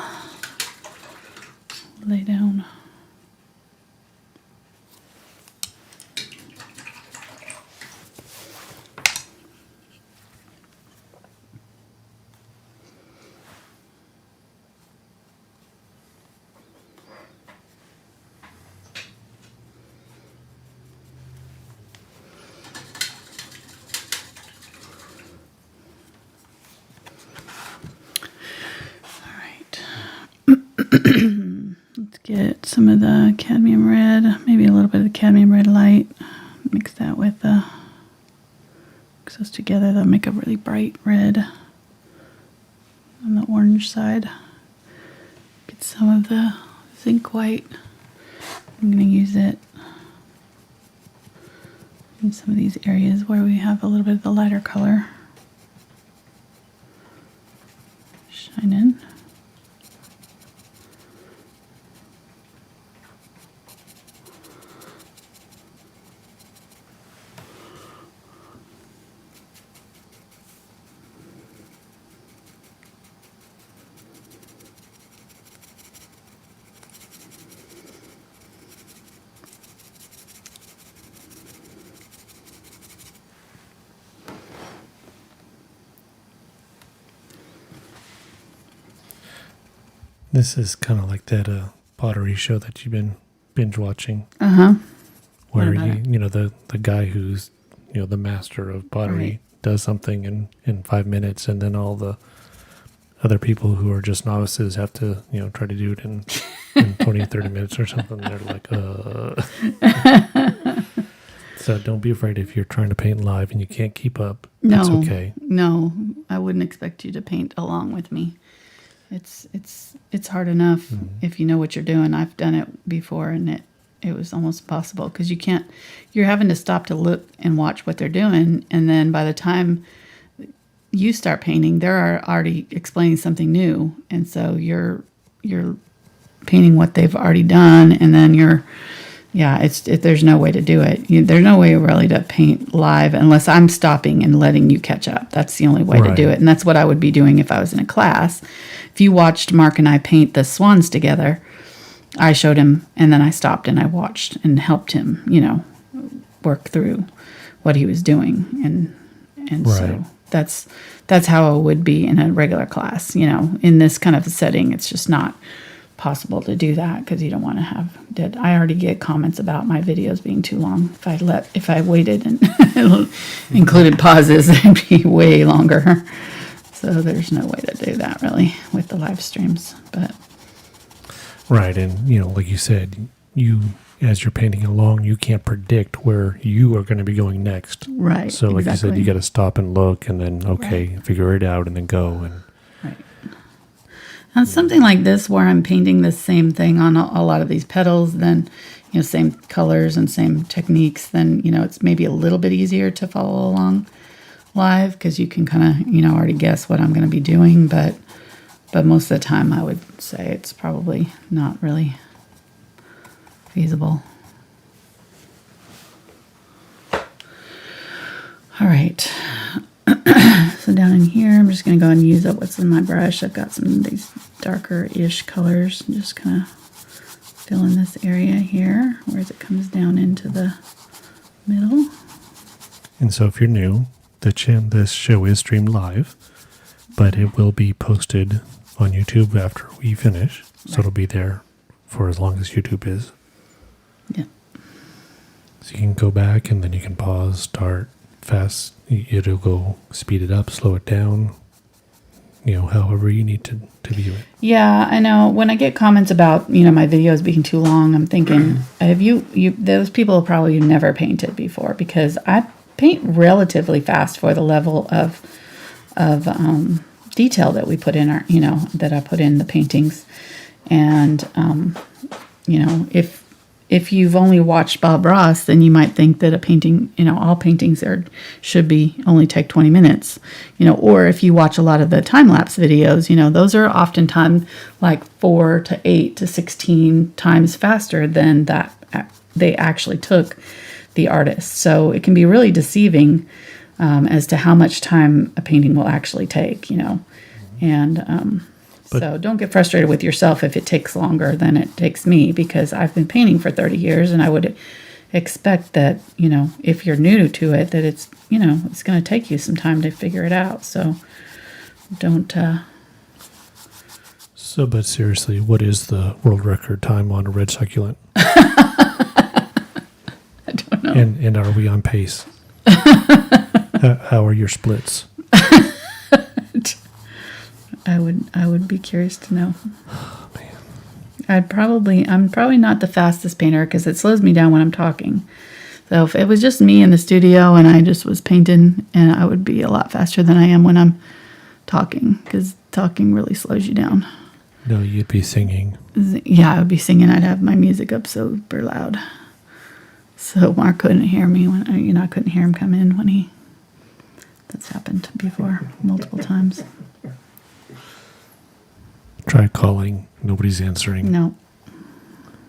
lay down. Let's get some of the cadmium red, maybe a little bit of the cadmium red light. Mix that with mix those together. That'll make a really bright red on the orange side. Get some of the zinc white. I'm going to use it in some of these areas where we have a little bit of the lighter color. Shine in. This is kind of like that pottery show that you've been binge watching. Where the guy who's the master of pottery does something in 5 minutes, and then all the other people who are just novices have to try to do it in 20 30 minutes or something. They're like So don't be afraid if you're trying to paint live and you can't keep up. That's okay. No, I wouldn't expect you to paint along with me. It's hard enough if you know what you're doing. I've done it before, and it was almost impossible because you're having to stop to look and watch what they're doing, and then by the time you start painting, they're already explaining something new, and so you're painting what they've already done, and then there's no way to do it. There's no way really to paint live unless I'm stopping and letting you catch up. That's the only way to do it. And that's what I would be doing if I was in a class. If you watched Mark and I paint the swans together, I showed him, and then I stopped and I watched and helped him, work through what he was doing. And Right. so that's how it would be in a regular class. In this kind of a setting, it's just not possible to do that because you don't want to have I already get comments about my videos being too long. If I waited and included pauses, it'd be way longer. So there's no way to do that really with the live streams. But Right. And, like you said, as you're painting along, you can't predict where you are going to be going next. right. So like you said, you got to stop and look and then, figure it out and then go. And Right. And something like this where I'm painting the same thing on a lot of these petals, then, same colors and same techniques, then, it's maybe a little bit easier to follow along live because you can kind of, already guess what I'm going to be doing. But most of the time I would say it's probably not really feasible. All right. So down in here, I'm just going to go and use up what's in my brush. I've got some of these darker-ish colors. I'm just kind of fill in this area here, whereas it comes down into the middle. And so if you're new, this show is streamed live, but it will be posted on YouTube after we finish. So it'll be there for as long as YouTube is. Yeah. So you can go back and then you can pause, start, fast. It'll go speed it up, slow it down, however you need to view it. Yeah, I know. When I get comments about, my videos being too long, I'm thinking, have those people probably never painted before because I paint relatively fast for the level of detail that we put in that I put in the paintings. And, if you've only watched Bob Ross, then you might think that a painting, all paintings should only take 20 minutes, or if you watch a lot of the time-lapse videos, those are oftentimes like 4 to 8 to 16 times faster than that they actually took the artist. So it can be really deceiving as to how much time a painting will actually take, and so don't get frustrated with yourself if it takes longer than it takes me, because I've been painting for 30 years and I would expect that, if you're new to it, that it's, it's going to take you some time to figure it out. So don't. But seriously, what is the world record time on a red succulent? I don't know. And are we on pace? How are your splits? I would be curious to know. Oh, man. I'm probably not the fastest painter because it slows me down when I'm talking. So if it was just me in the studio and I just was painting, and I would be a lot faster than I am when I'm talking, because talking really slows you down. No, you'd be singing. Yeah, I would be singing. I'd have my music up super loud. So Mark couldn't hear me when I couldn't hear him come in when that's happened before multiple times. Tried calling, nobody's answering. No.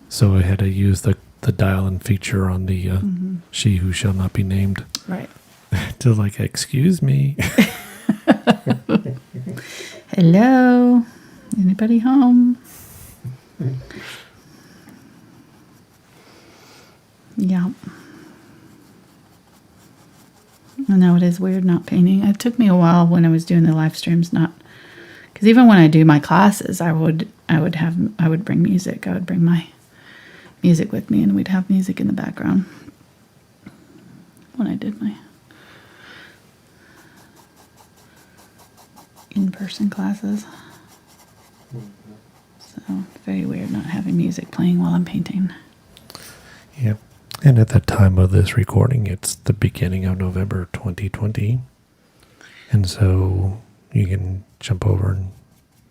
So I had to use the dial-in feature on the She Who Shall Not Be Named. Right. To excuse me. Hello? Anybody home? Yeah. I know it is weird not painting. It took me a while when I was doing the live streams, because even when I do my classes, I would bring music. I would bring my music with me, and we'd have music in the background when I did my in-person classes. So it's very weird not having music playing while I'm painting. Yeah. And at the time of this recording, it's the beginning of November 2020. And so you can jump over and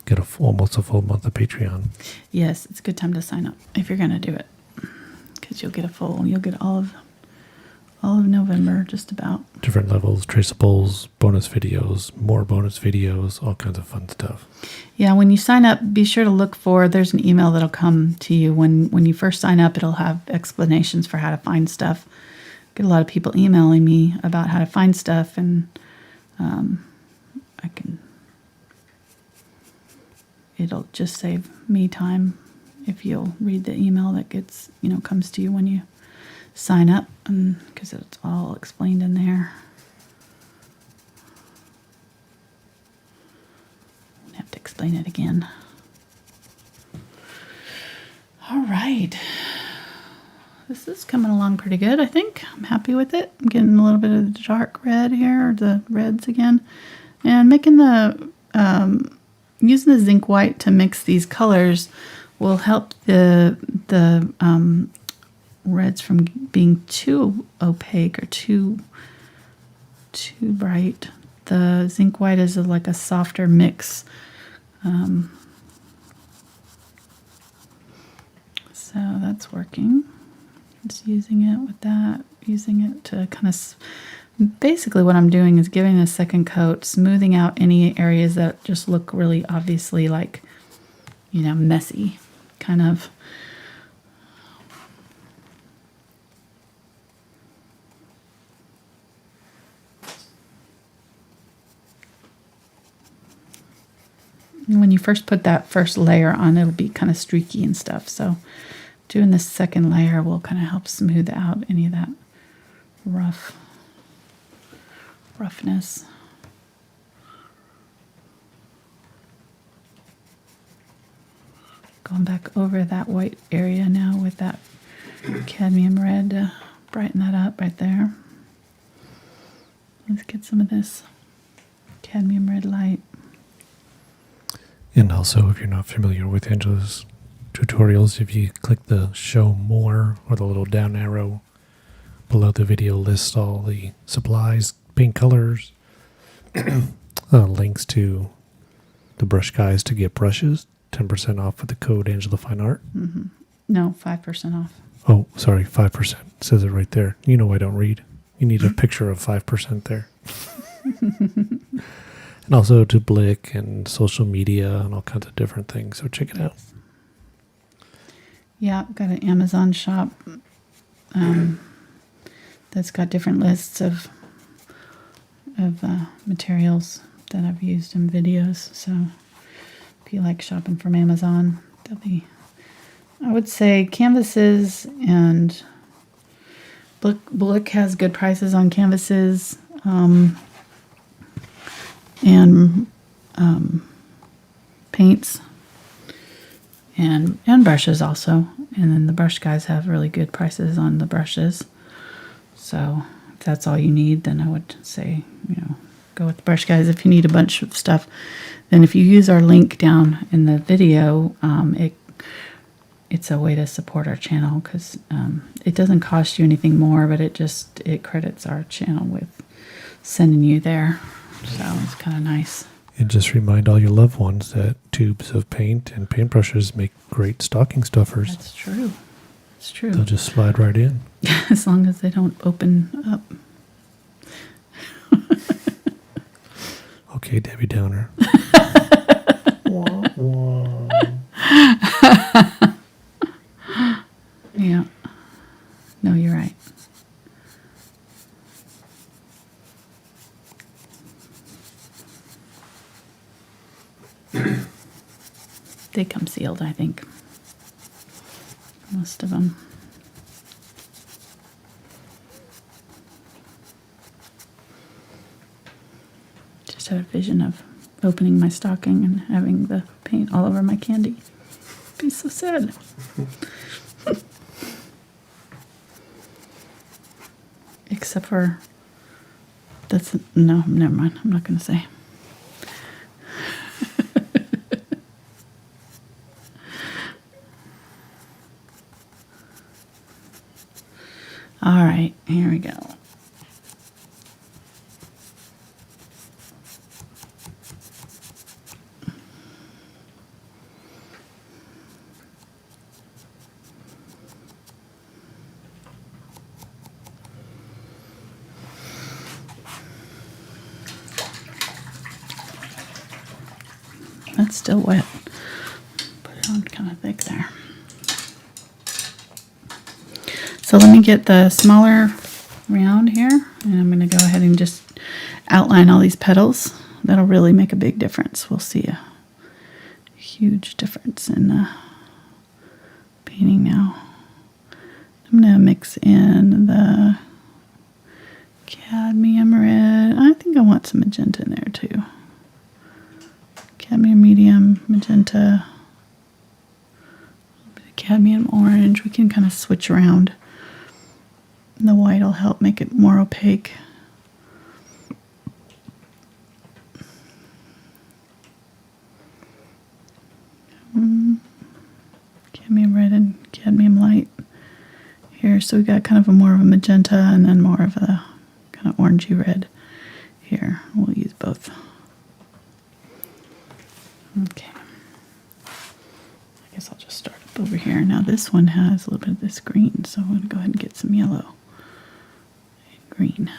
get almost a full month of Patreon. Yes, it's a good time to sign up if you're going to do it, because you'll get all of November, just about. Different levels, traceables, bonus videos, more bonus videos, all kinds of fun stuff. Yeah, when you sign up, be sure to look there's an email that'll come to you. When you first sign up, it'll have explanations for how to find stuff. Get a lot of people emailing me about how to find stuff, and it'll just save me time if you'll read the email that gets, comes to you when you sign up, and because it's all explained in there. I have to explain it again. All right. This is coming along pretty good, I think. I'm happy with it. I'm getting a little bit of the dark red here, or the reds again. And making using the Zinc White to mix these colors will help the reds from being too opaque or too bright. The Zinc White is like a softer mix. So that's working. Just using it with that, using it to kind of, basically what I'm doing is giving a second coat, smoothing out any areas that just look really obviously like, messy, kind of. And when you first put that first layer on, it'll be kind of streaky and stuff, so doing this second layer will kind of help smooth out any of that roughness. Going back over that white area now with that cadmium red to brighten that up right there. Let's get some of this cadmium red light. And also, if you're not familiar with Angela's tutorials, if you click the show more or the little down arrow below the video, lists all the supplies, paint colors, links to the brush guys to get brushes, 10% off with the code Angela Fine Art. Mm-hmm. No, 5% off. Oh, sorry, 5%. It says it right there. I don't read. You need a picture of 5% there. And also to Blick and social media and all kinds of different things. So check it out. Yeah, I've got an Amazon shop that's got different lists of materials that I've used in videos. So if you like shopping from Amazon, I would say canvases, and Blick has good prices on canvases, and paints. And brushes also. And then the brush guys have really good prices on the brushes. So if that's all you need, then I would say, go with the brush guys. If you need a bunch of stuff, then if you use our link down in the video, it's a way to support our channel, because it doesn't cost you anything more, but it credits our channel with sending you there. So it's kind of nice. And just remind all your loved ones that tubes of paint and paintbrushes make great stocking stuffers. That's true. It's true. They'll just slide right in. As long as they don't open up. Okay, Debbie Downer. Yeah. No, you're right. They come sealed, I think. Most of them. Just had a vision of opening my stocking and having the paint all over my candy. It'd be so sad. Except for no, never mind. I'm not going to say. All right, here we go. That's still wet. Put it on kind of thick there. So let me get the smaller round here, and I'm going to go ahead and just outline all these petals. That'll really make a big difference. We'll see a huge difference in painting now. I'm going to mix in the cadmium red. I think I want some magenta in there too. Cadmium medium, magenta, a bit of cadmium orange. We can kind of switch around. The white will help make it more opaque. Cadmium red and cadmium light here. So we got kind of a more of a magenta and then more of a kind of orangey red here. We'll use both. Okay. I guess I'll just start up over here. Now this one has a little bit of this green, so I'm going to go ahead and get some yellow and green.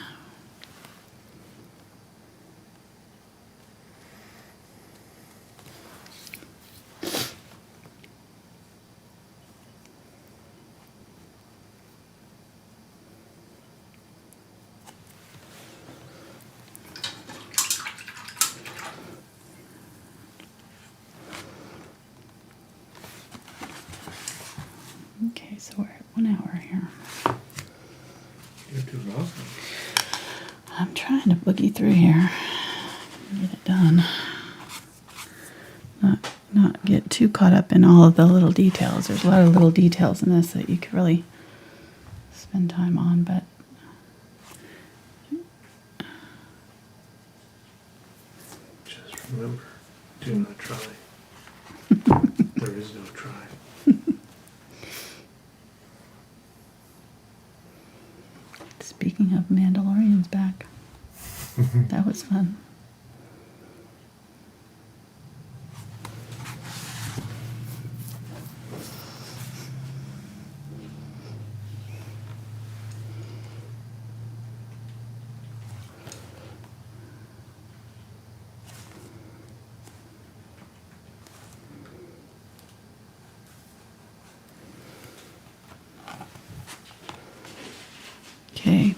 Okay, so we're at 1 hour here. You're too rough. I'm trying to boogie through here and get it done. Not get too caught up in all of the little details. There's a lot of little details in this that you could really spend time on, but Just remember, do not try. There is no try. speaking of Mandalorian's back. That was fun. Okay,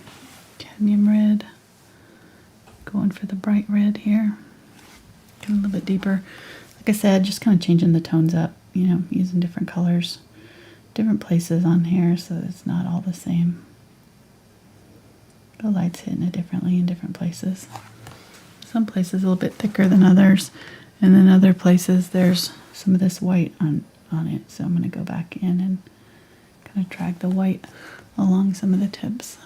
cadmium red, going for the bright red here, getting a little bit deeper. Like I said, just kind of changing the tones up, you know, using different colors, different places on here so it's not all the same. The light's hitting it differently in different places. Some places a little bit thicker than others, and then other places there's some of this white on it, so I'm going to go back in and kind of drag the white along some of the tips.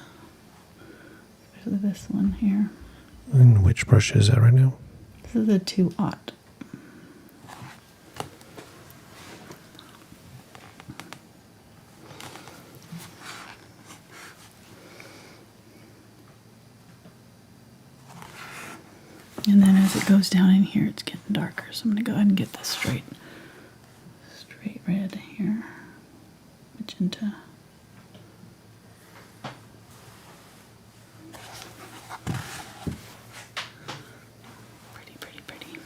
Especially this one here. And which brush is that right now? This is a 2-aught. And then as it goes down in here, it's getting darker. So I'm going to go ahead and get this straight red here. Magenta. Pretty, pretty, pretty.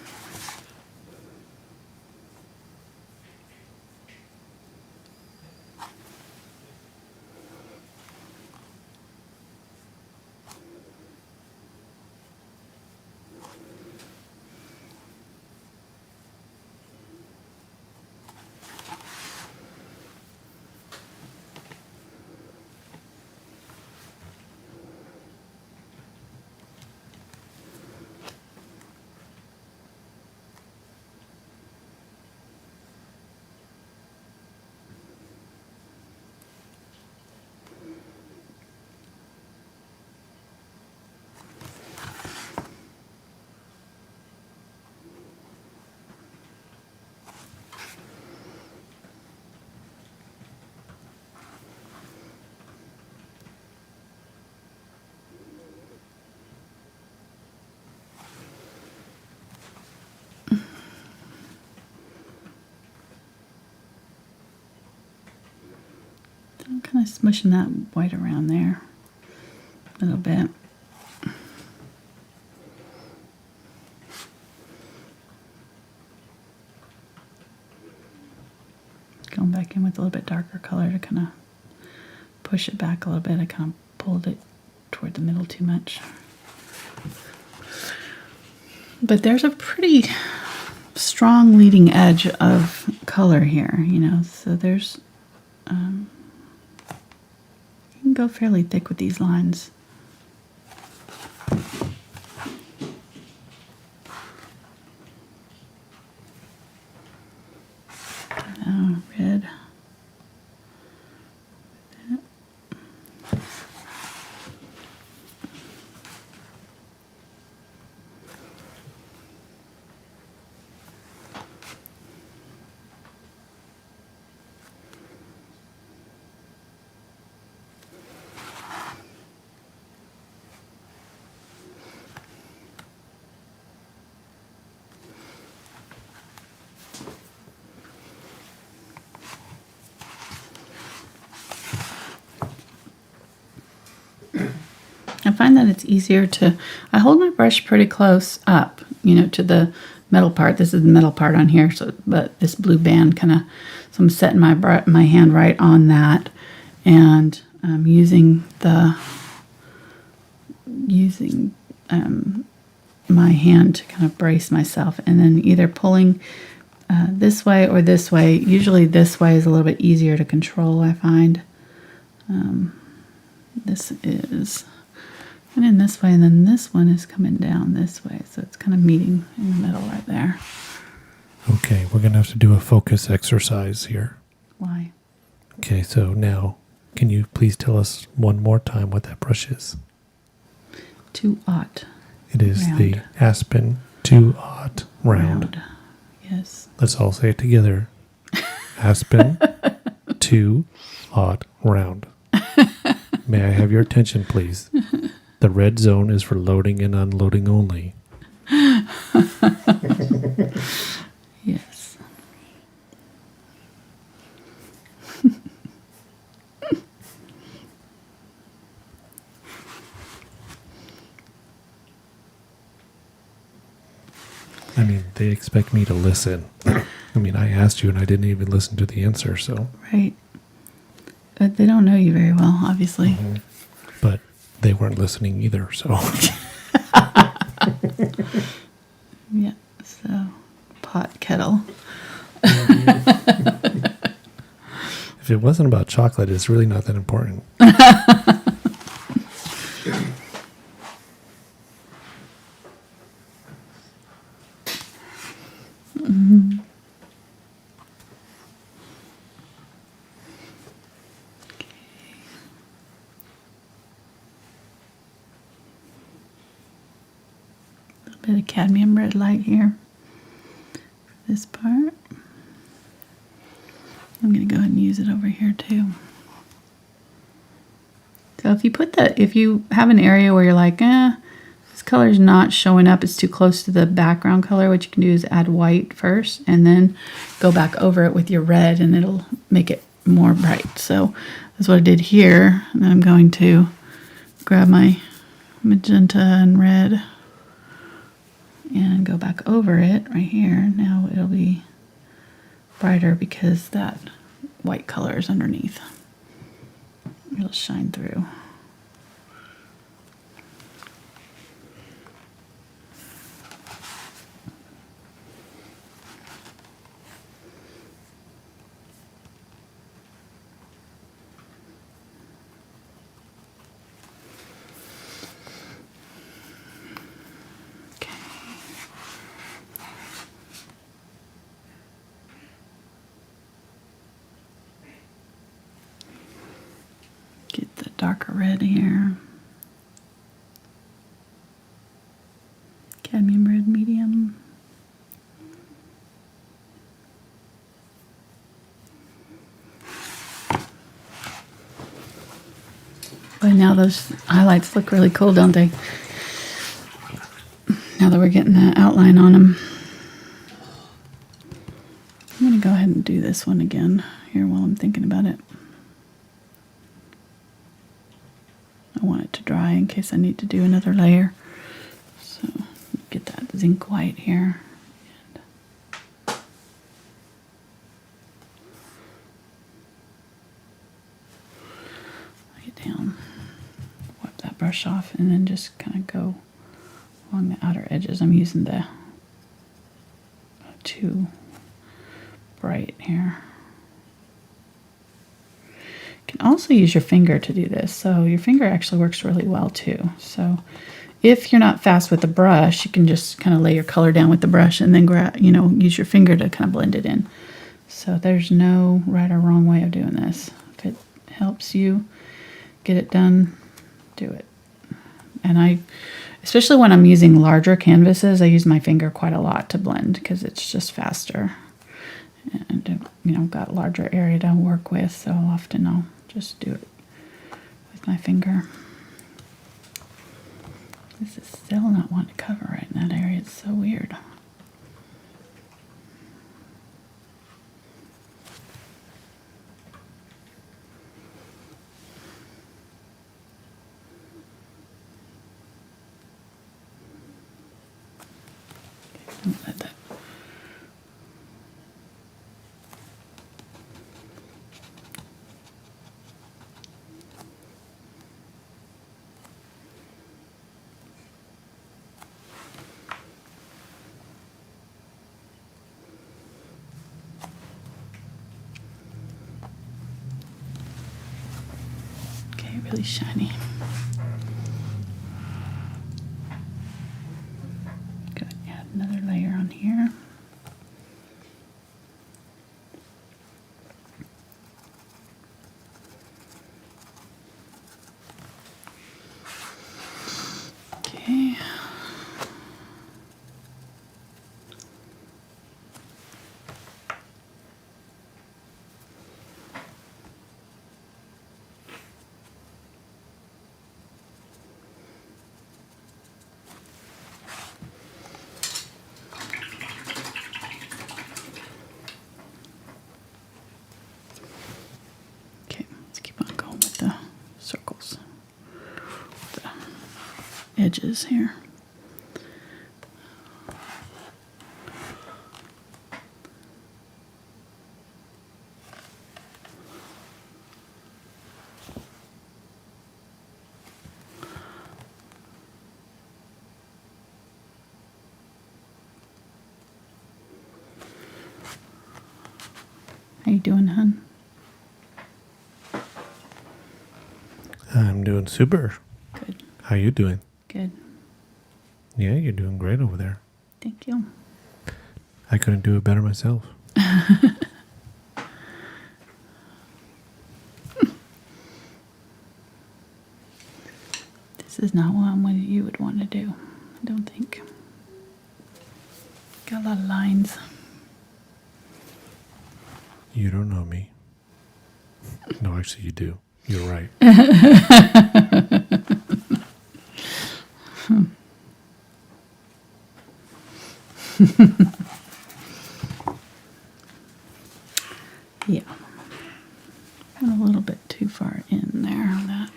I'm kind of smushing that white around there a little bit. Going back in with a little bit darker color to kind of push it back a little bit. I kind of pulled it toward the middle too much. But there's a pretty strong leading edge of color here, you know, so there's You can go fairly thick with these lines. Red. I find that it's easier to, I hold my brush pretty close up, you know, to the metal part. This is the metal part on here, so but this blue band kind of, so I'm setting my hand right on that, and I'm using my hand to kind of brace myself, and then either pulling this way or this way. Usually this way is a little bit easier to control, I find. This is and in this way, and then this one is coming down this way, so it's kind of meeting in the middle right there. Okay, we're going to have to do a focus exercise here. Why? Okay, so now, can you please tell us one more time what that brush is? 2-aught. It is round. the Aspen 2-aught round. Yes. Let's all say it together. Aspen 2-aught round. May I have your attention, please? The red zone is for loading and unloading only. Yes. I mean, they expect me to listen. I mean, I asked you and I didn't even listen to the answer, so. Right. But they don't know you very well, obviously. Mm-hmm. But they weren't listening either, so. Yeah, so pot kettle. If it wasn't about chocolate, it's really not that important. Mm-hmm. Bit of cadmium red light here for this part. I'm going to go ahead and use it over here too. So if you have an area where you're like, this color's not showing up, it's too close to the background color, what you can do is add white first and then go back over it with your red and it'll make it more bright. So that's what I did here. And then I'm going to grab my magenta and red and go back over it right here. Now it'll be brighter because that white color is underneath. It'll shine through. Get the darker red here. Cadmium Red Medium. But now those highlights look really cool, don't they? Now that we're getting that outline on them. I'm going to go ahead and do this one again here while I'm thinking about it. I want it to dry in case I need to do another layer. So get that zinc white here. And lay it down. Wipe that brush off and then just kind of go along the outer edges. I'm using the too bright here. also use your finger to do this. So your finger actually works really well too. So if you're not fast with the brush, you can just kind of lay your color down with the brush and then use your finger to kind of blend it in. So there's no right or wrong way of doing this. If it helps you get it done, do it. And especially when I'm using larger canvases, I use my finger quite a lot to blend because it's just faster. And, got larger area to work with, so often I'll just do it with my finger. This is still not wanting to cover right in that area. It's so weird. Don't let that. Okay, really shiny. Good. Add another layer on here. Okay. Okay, let's keep on going with the circles, the edges here. How you doing, hun? I'm doing super. Good. How you doing? Good. Yeah, you're doing great over there. Thank you. I couldn't do it better myself. This is not one you would want to do, I don't think. Got a lot of lines. You don't know me. No, actually, you do. You're right. Yeah. Went a little bit too far in there on that.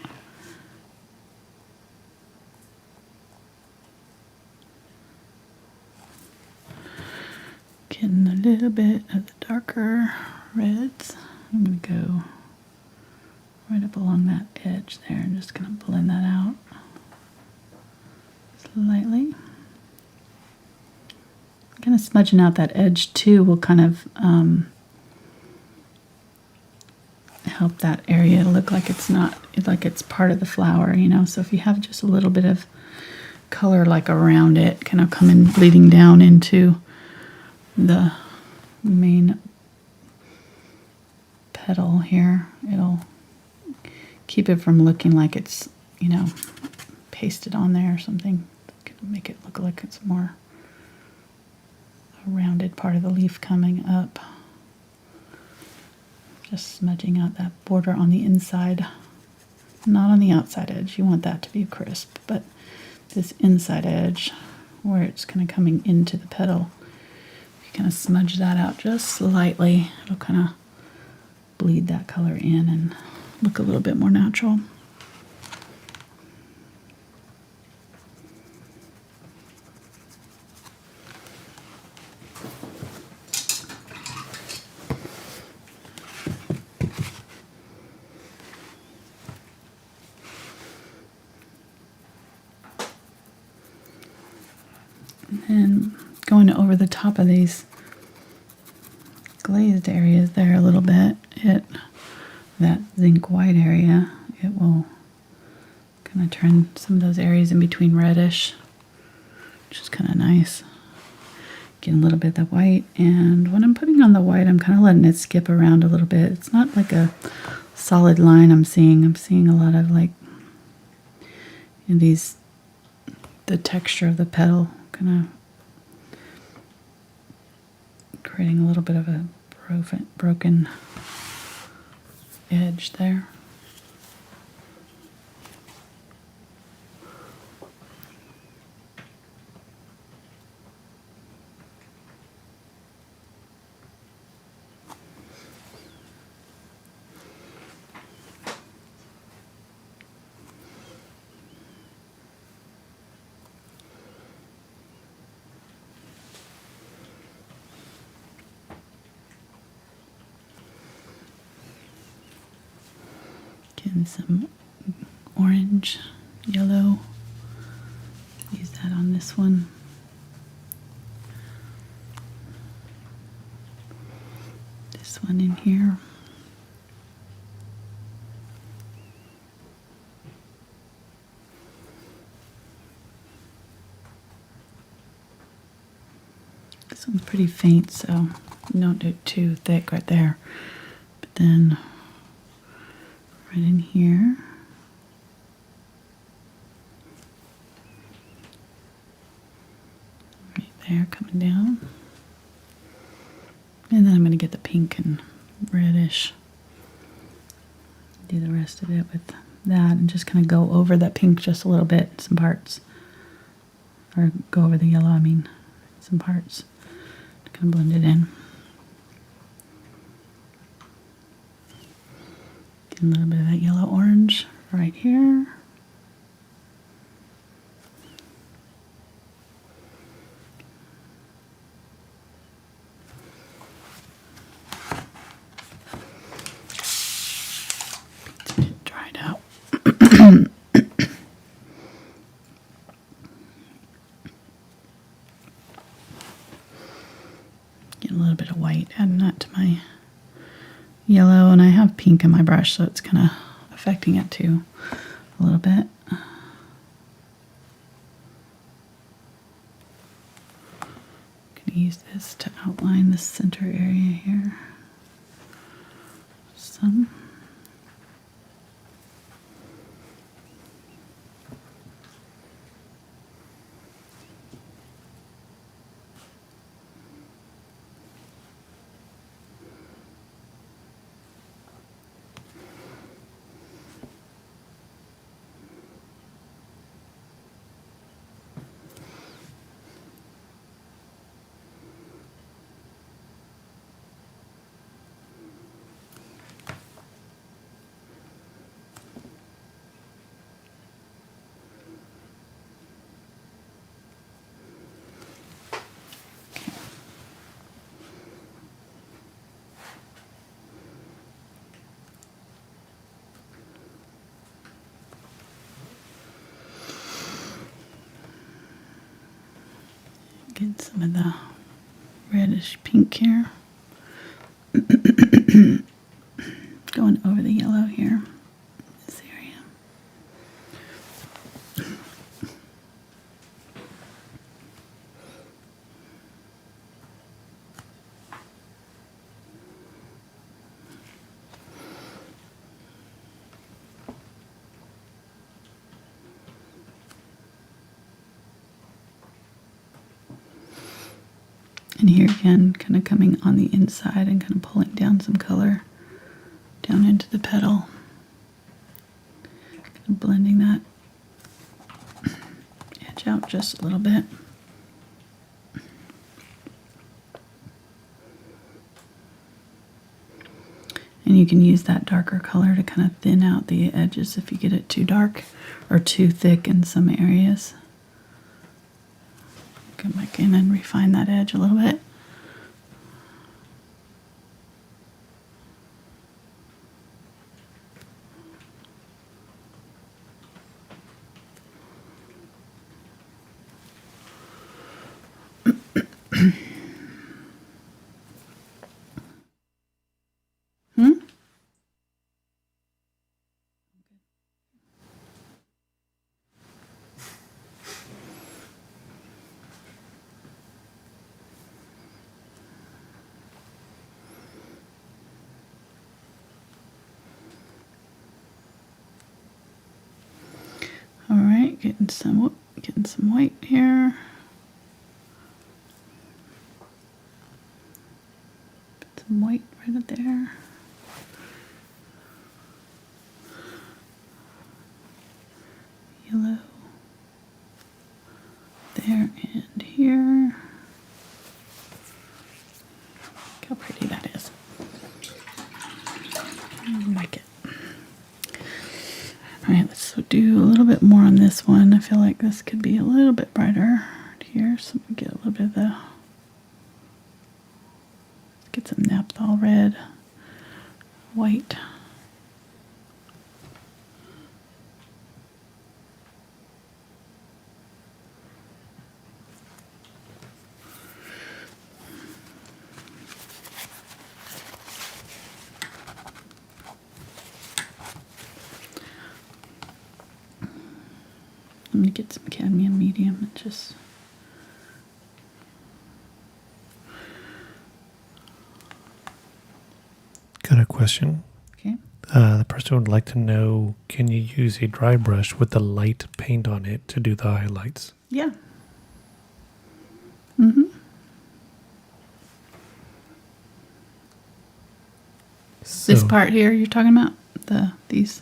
Getting a little bit of the darker reds. I'm going to go right up along that edge there and just going to blend that out slightly. Kind of smudging out that edge too will kind of help that area look like it's not, like it's part of the flower, So if you have just a little bit of color like around it, kind of coming bleeding down into the main petal here, it'll keep it from looking like it's, pasted on there or something. Make it look like it's more a rounded part of the leaf coming up. Just smudging out that border on the inside, not on the outside edge. You want that to be crisp, but this inside edge where it's kind of coming into the petal, if you kind of smudge that out just slightly, it'll kind of bleed that color in and look a little bit more natural. And going over the top of these glazed areas there a little bit, that zinc white area, it will kind of turn some of those areas in between reddish, which is kind of nice. Get a little bit of the white, and when I'm putting on the white, I'm kind of letting it skip around a little bit. It's not like a solid line I'm seeing. I'm seeing a lot of like in these, the texture of the petal kind of creating a little bit of a broken edge there. Getting some orange, yellow. Use that on this one. This one in here. This one's pretty faint, so don't do it too thick right there. But then right in here. Right there, coming down. And then I'm going to get the pink and reddish. Do the rest of it with that and just kind of go over that pink just a little bit, some parts. Or go over the yellow, I mean, some parts. Kind of blend it in. Get a little bit of that yellow orange right here. It's a bit dried out. Get a little bit of white, adding that to my yellow, and I have pink in my brush, so it's kind of affecting it too a little bit. Gonna use this to outline the center area here. Some. Get some of the reddish pink here. Going over the yellow here, this area. And here again, kind of coming on the inside and kind of pulling down some color down into the petal. Kind of blending that edge out just a little bit. And you can use that darker color to kind of thin out the edges if you get it too dark or too thick in some areas. Come back in and refine that edge a little bit. getting some white here. Put some white right up there. Yellow there and here. Look how pretty that is. I like it. All right, let's do a little bit more on this one. I feel like this could be a little bit brighter here, so we get a little bit of the, get some naphthol red, white. I'm going to get some cadmium medium and just Got a question. okay. The person would like to know, can you use a dry brush with the light paint on it to do the highlights? Yeah. Mm-hmm. So, This part here you're talking about? These?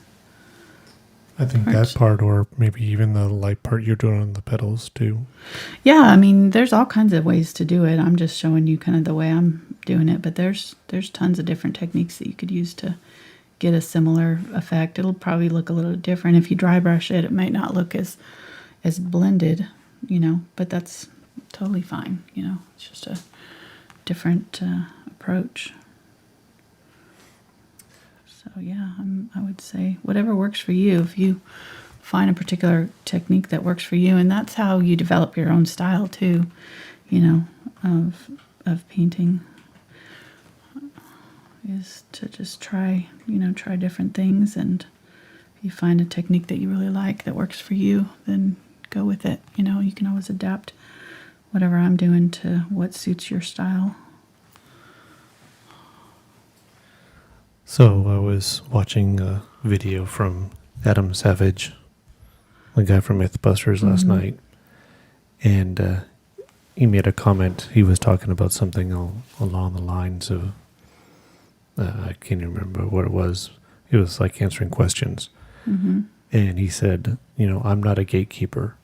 I think parts. that part, or maybe even the light part you're doing on the petals too. Yeah, I mean, there's all kinds of ways to do it. I'm just showing you kind of the way I'm doing it, but there's tons of different techniques that you could use to get a similar effect. It'll probably look a little different. If you dry brush it, it might not look as blended, but that's totally fine, It's just a different approach. So yeah, I would say whatever works for you. If you find a particular technique that works for you, and that's how you develop your own style too, of painting, is to just try different things, and if you find a technique that you really like that works for you, then go with it. You can always adapt whatever I'm doing to what suits your style. So I was watching a video from Adam Savage, the guy from Mythbusters, last night, and he made a comment. He was talking about something along the lines of, I can't remember what it was. It was like answering questions. Mm-hmm. And he said, I'm not a gatekeeper.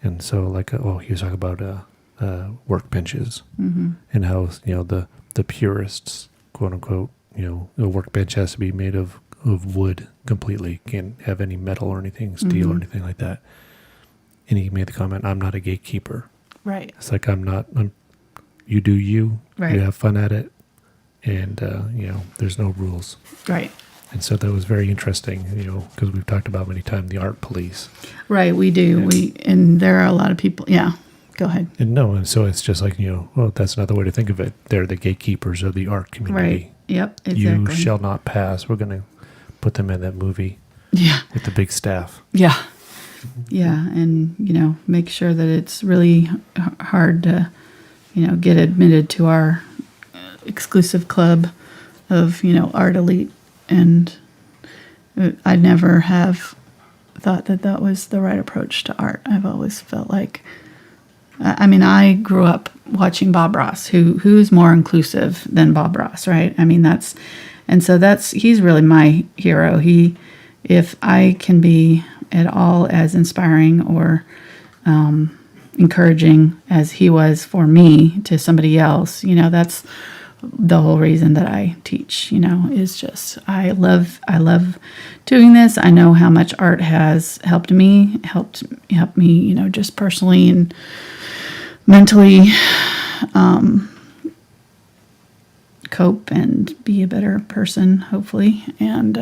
And so he was talking about workbenches, and how, the purists, quote unquote, a workbench has to be made of wood completely. Can't have any metal or anything, steel or anything like that. And he made the comment, I'm not a gatekeeper. Right. It's like, you do you, Right. you have fun at it. And, there's no rules. Right. And so that was very interesting, because we've talked about many times the art police. Right, we do. And there are a lot of people. Yeah, go ahead. And so it's just like, well, that's another way to think of it. They're the gatekeepers of the art community. Right. Yep, exactly. You shall not pass. We're going to put them in that movie. Yeah. With the big staff. Yeah. Yeah, and, make sure that it's really hard to, get admitted to our exclusive club of, art elite. And I never have thought that was the right approach to art. I've always felt like, I grew up watching Bob Ross, who's more inclusive than Bob Ross, right? He's really my hero. If I can be at all as inspiring or encouraging as he was for me to somebody else, that's the whole reason that I teach, is just, I love doing this. I know how much art has helped me, just personally and mentally cope and be a better person, hopefully. And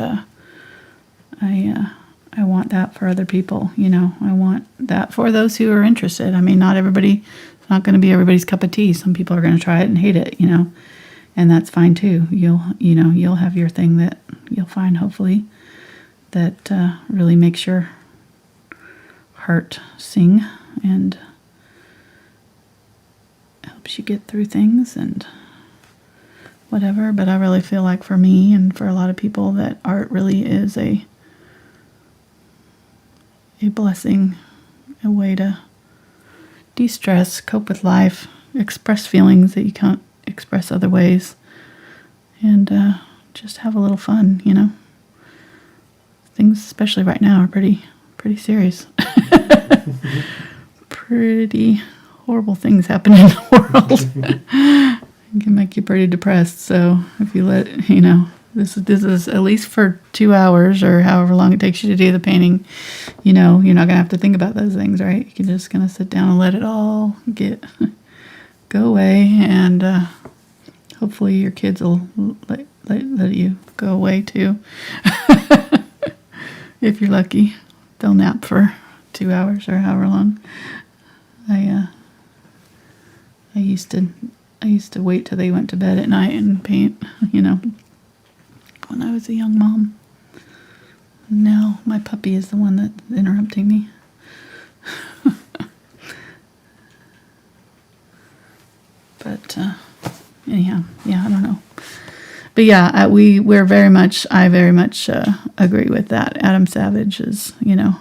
I want that for other people, I want that for those who are interested. Not everybody, it's not going to be everybody's cup of tea. Some people are going to try it and hate it, and that's fine too. You'll have your thing that you'll find, hopefully, that really makes your heart sing and helps you get through things and whatever. But I really feel like for me and for a lot of people that art really is a blessing a way to de-stress, cope with life, express feelings that you can't express other ways, and just have a little fun, you know. Things, especially right now, are pretty serious. Pretty horrible things happen in the world. It can make you pretty depressed. So if you let, you know, this is at least for 2 hours or however long it takes you to do the painting, you know, you're not gonna have to think about those things, right? You're just gonna sit down and let it all go away, and hopefully your kids will let you go away too. If you're lucky, they'll nap for 2 hours or however long. I used to wait till they went to bed at night and paint, you know, when I was a young mom. Now my puppy is the one that's interrupting me. But anyhow, yeah, I don't know. But yeah, I very much agree with that. Adam Savage is, you know,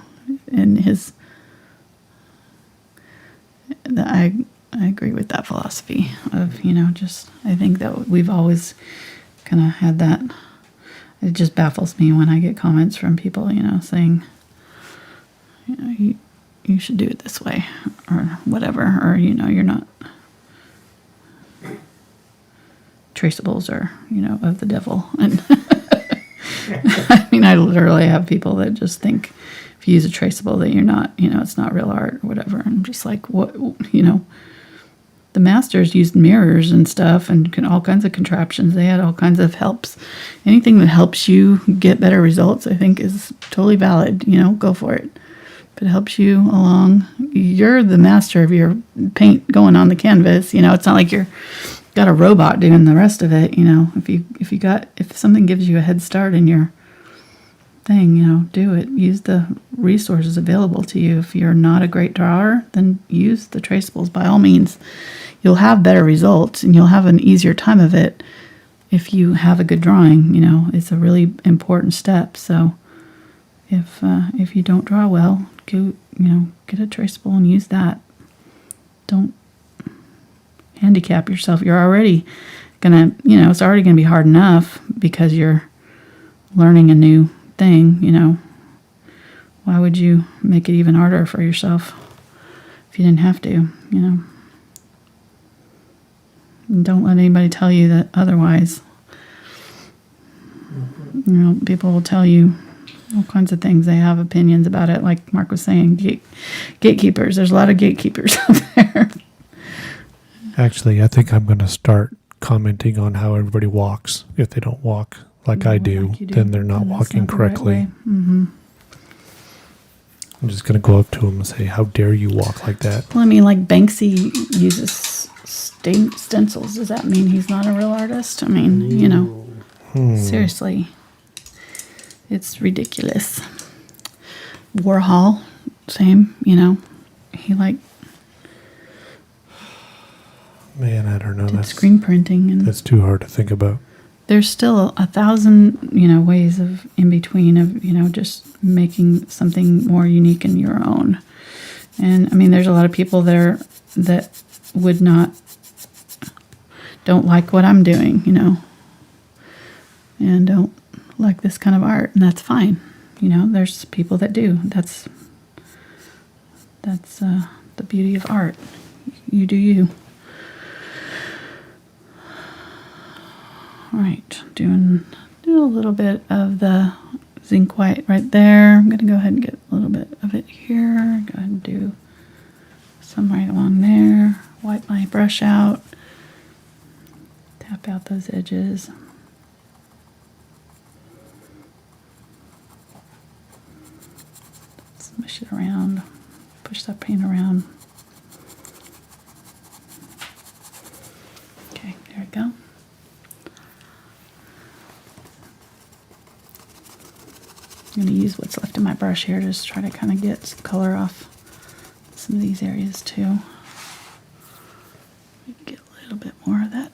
and his. I agree with that philosophy of, you know, just, I think that we've always kind of had that. It just baffles me when I get comments from people, you know, saying, you know, you should do it this way or whatever, or, you know, you're not traceables or, you know, of the devil. And I mean, I literally have people that just think if you use a traceable that you're not, you know, it's not real art or whatever. And I'm just like, what, you know, the masters used mirrors and stuff and all kinds of contraptions. They had all kinds of helps. Anything that helps you get better results, I think, is totally valid. You know, go for it. If it helps you along, you're the master of your paint going on the canvas. You know, it's not like you're got a robot doing the rest of it. You know, if something gives you a head start in your thing, you know, do it. Use the resources available to you. If you're not a great drawer, then use the traceables by all means. You'll have better results and you'll have an easier time of it if you have a good drawing. You know, it's a really important step. So if you don't draw well, get a traceable and use that. Don't handicap yourself. You're already gonna, you know, it's already gonna be hard enough because you're learning a new thing, you know. Why would you make it even harder for yourself if you didn't have to, you know? And don't let anybody tell you that otherwise. You know, people will tell you all kinds of things. They have opinions about it, like Mark was saying, gatekeepers. There's a lot of gatekeepers out there. Actually, I think I'm going to start commenting on how everybody walks. If they don't walk like I do, like you do, then they're not then that's walking not the right correctly. way. Mm-hmm. I'm just going to go up to them and say, how dare you walk like that? Well, I mean, like Banksy uses stencils. Does that mean he's not a real artist? I mean, you know, seriously, it's ridiculous. Warhol, same, you know, he Man, I don't know. did screen printing, and that's too hard to think about. there's still 1,000, you know, ways of in between of, you know, just making something more unique in your own. And I mean, there's a lot of people there that don't like what I'm doing, you know, and don't like this kind of art, and that's fine. You know, there's people that do. That's the beauty of art. You do you. All right, doing a little bit of the Zinc White right there. I'm going to go ahead and get a little bit of it here. Go ahead and do some right along there. Wipe my brush out. Tap out those edges. Smush it around. Push that paint around. Okay, there we go. I'm going to use what's left of my brush here to just try to kind of get some color off some of these areas too. Get a little bit more of that.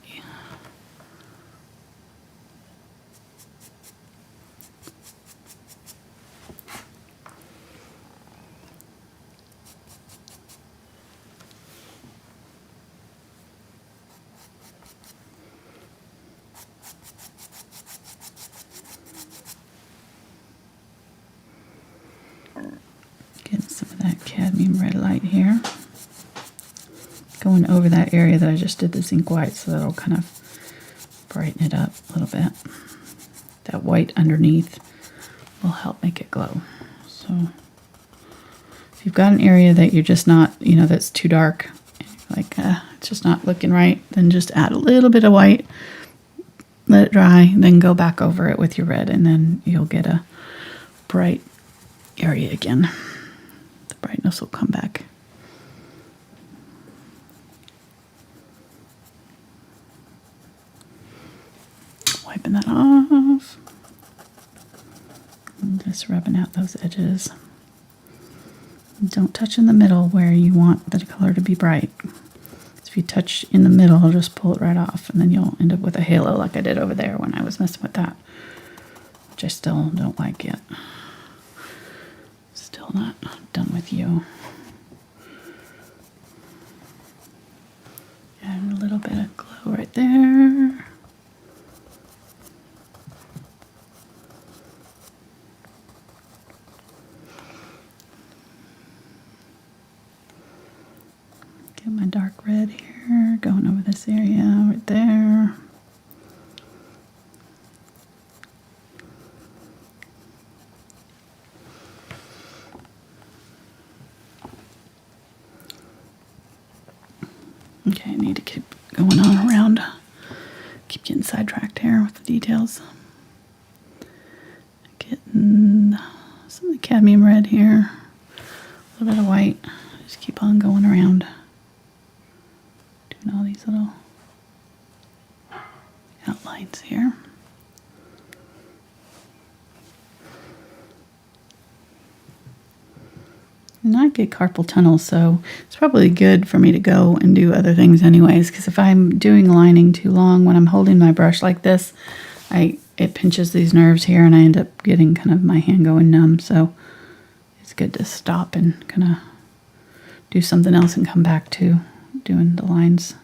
Getting some of that Cadmium Red Light here. Going over that area that I just did the Zinc White, so that'll kind of brighten it up a little bit. That white underneath will help make it glow. So if you've got an area that you're just not, you know, that's too dark, like it's just not looking right, then just add a little bit of white, let it dry, then go back over it with your red, and then you'll get a bright area again. The brightness will come back. Wiping that off. And just rubbing out those edges. Don't touch in the middle where you want the color to be bright. If you touch in the middle, I'll just pull it right off, and then you'll end up with a halo like I did over there when I was messing with that, which I still don't like yet. Still not done with you. And a little bit of glow right there. Get my dark red here, going over this area right there. Okay, I need to keep going on around. Keep getting sidetracked here with the details. Getting some of the cadmium red here, a little bit of white. Just keep on going around. Doing all these little outlines here. And I get carpal tunnel, so it's probably good for me to go and do other things anyways, because if I'm doing lining too long, when I'm holding my brush like this, it pinches these nerves here, and I end up getting kind of my hand going numb, so it's good to stop and kind of do something else and come back to doing the lines.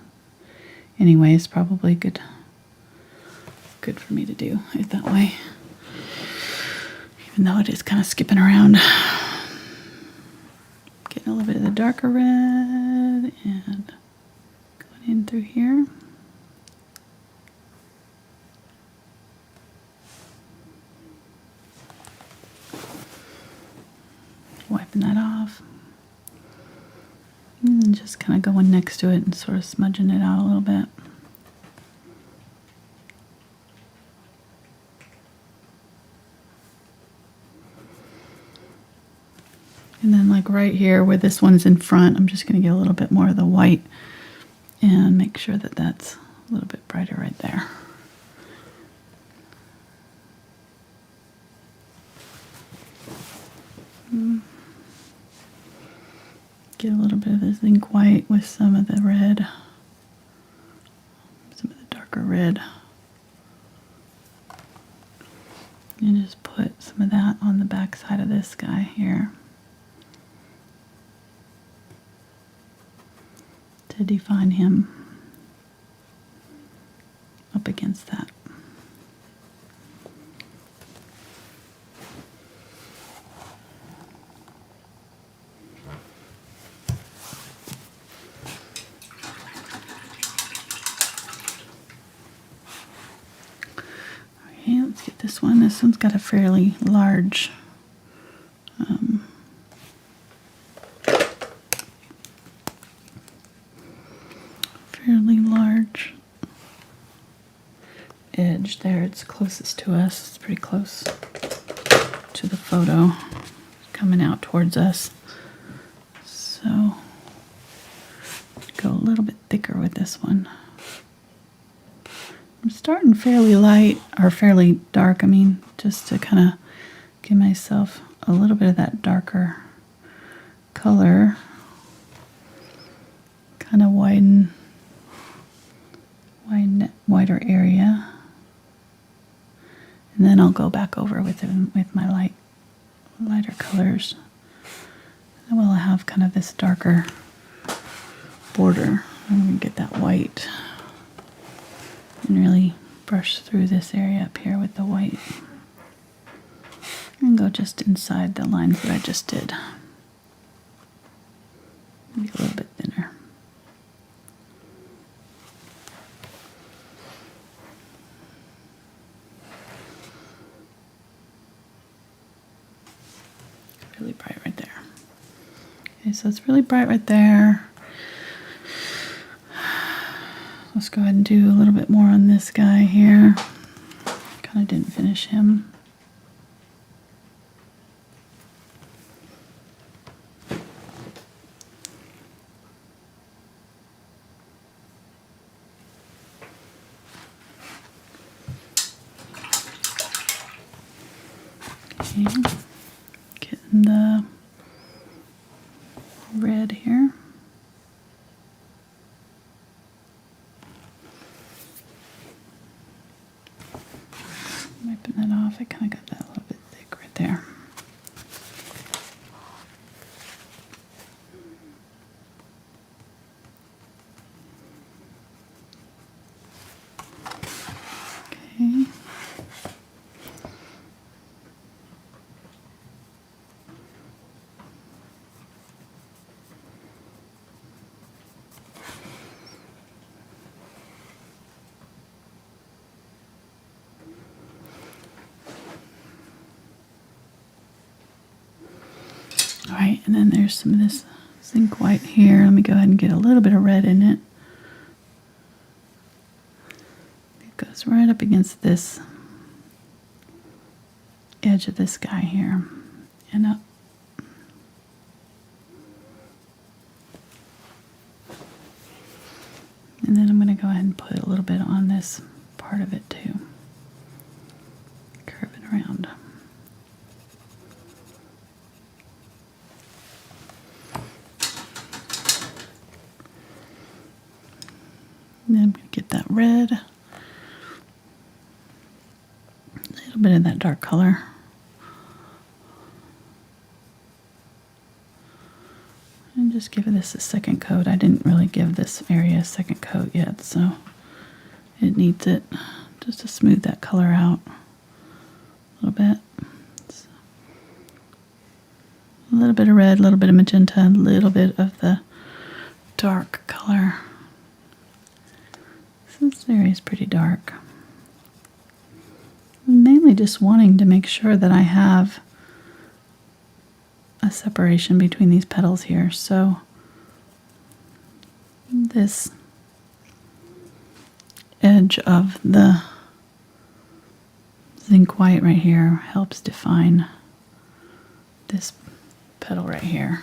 Anyways, probably good for me to do it that way, even though it is kind of skipping around. Getting a little bit of the darker red and going in through here. Wiping that off. And then just kind of going next to it and sort of smudging it out a little bit. And then like right here where this one's in front, I'm just going to get a little bit more of the white and make sure that that's a little bit brighter right there. Get a little bit of the zinc white with some of the red, some of the darker red. And just put some of that on the back side of this guy here to define him up against that. Okay, let's get this one. This one's got a fairly large edge there. It's closest to us. It's pretty close to the photo. It's coming out towards us. So go a little bit thicker with this one. I'm starting fairly light, or fairly dark, I mean, just to kind of give myself a little bit of that darker color. Kind of widen that wider area. And then I'll go back over with my lighter colors. And we'll have kind of this darker border. I'm going to get that white and really brush through this area up here with the white. And And go just inside the lines that I just did. Maybe a little bit thinner. Really bright right there. Okay, so it's really bright right there. Let's go ahead and do a little bit more on this guy here. Kind of didn't finish him. Okay. Getting the red here. Wiping that off, I kind of got that a little bit thick right there. Okay. All right, and then there's some of this zinc white here. Let me go ahead and get a little bit of red in it. It goes right up against this edge of this guy here and up. And then I'm going to go ahead and put a little bit on this part of it too. Curve it around. And then I'm going to get that red, a little bit of that dark color. And just give this a second coat. I didn't really give this area a second coat yet, so it needs it just to smooth that color out a little bit. So, a little bit of red, a little bit of magenta, a little bit of the dark color. This area is pretty dark. I'm mainly just wanting to make sure that I have a separation between these petals here. So this edge of the zinc white right here helps define this petal right here.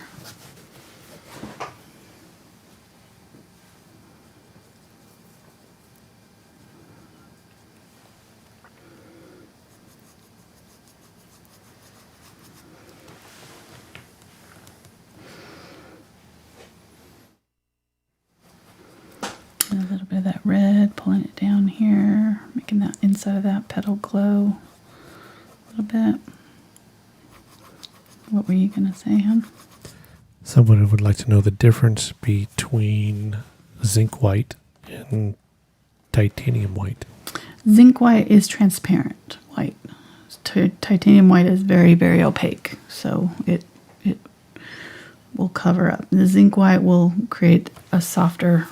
A little bit of that red, pulling it down here, making that inside of that petal glow a little bit. What were you going to say, hon? Someone would like to know the difference between zinc white and titanium white. Zinc white is transparent white. Titanium white is very, very opaque, so it will cover up. The zinc white will create a softer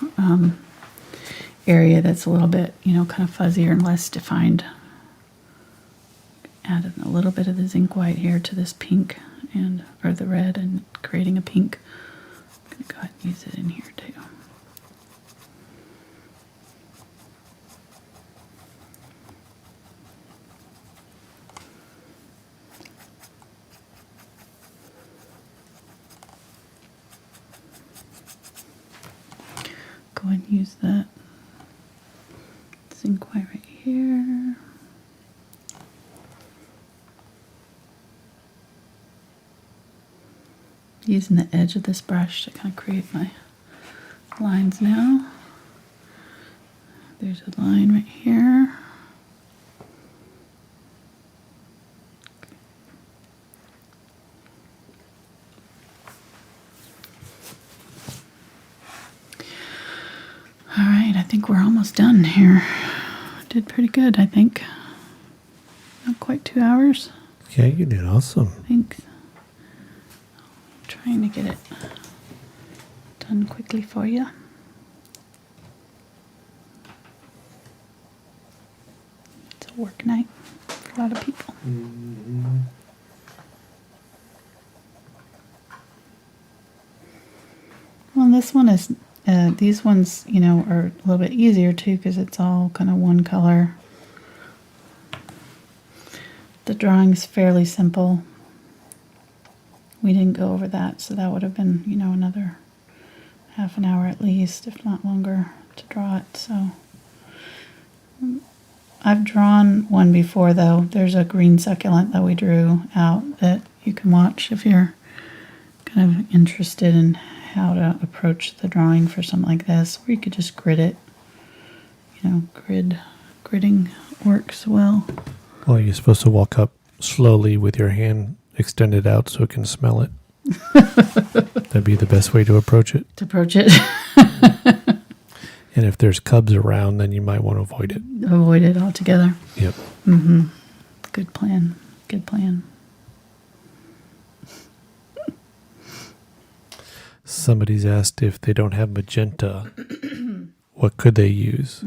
area that's a little bit, kind of fuzzier and less defined. Adding a little bit of the zinc white here to this pink or the red and creating a pink. I'm going to go ahead and use it in here too. Go ahead and use that zinc white right here. Using the edge of this brush to kind of create my lines now. There's a line right here. All right, I think we're almost done here. Did pretty good, I think. Not quite 2 hours. Okay, you did awesome. Thanks. Trying to get it done quickly for you. It's a work night for a lot of people. Well, this one is, these ones, you know, are a little bit easier too because it's all kind of one color. The drawing's fairly simple. We didn't go over that, so that would have been, you know, another half an hour at least, if not longer, to draw it. So I've drawn one before, though. There's a green succulent that we drew out that you can watch if you're kind of interested in how to approach the drawing for something like this, or you could just grid it. You know, gridding works well. Well, you're supposed to walk up slowly with your hand extended out so it can smell it. That'd be the best way to approach it. And if there's cubs around, then you might want to avoid it. Avoid it altogether. Yep. Mm-hmm. Good plan. Good plan. Somebody's asked if they don't have magenta, what could they use?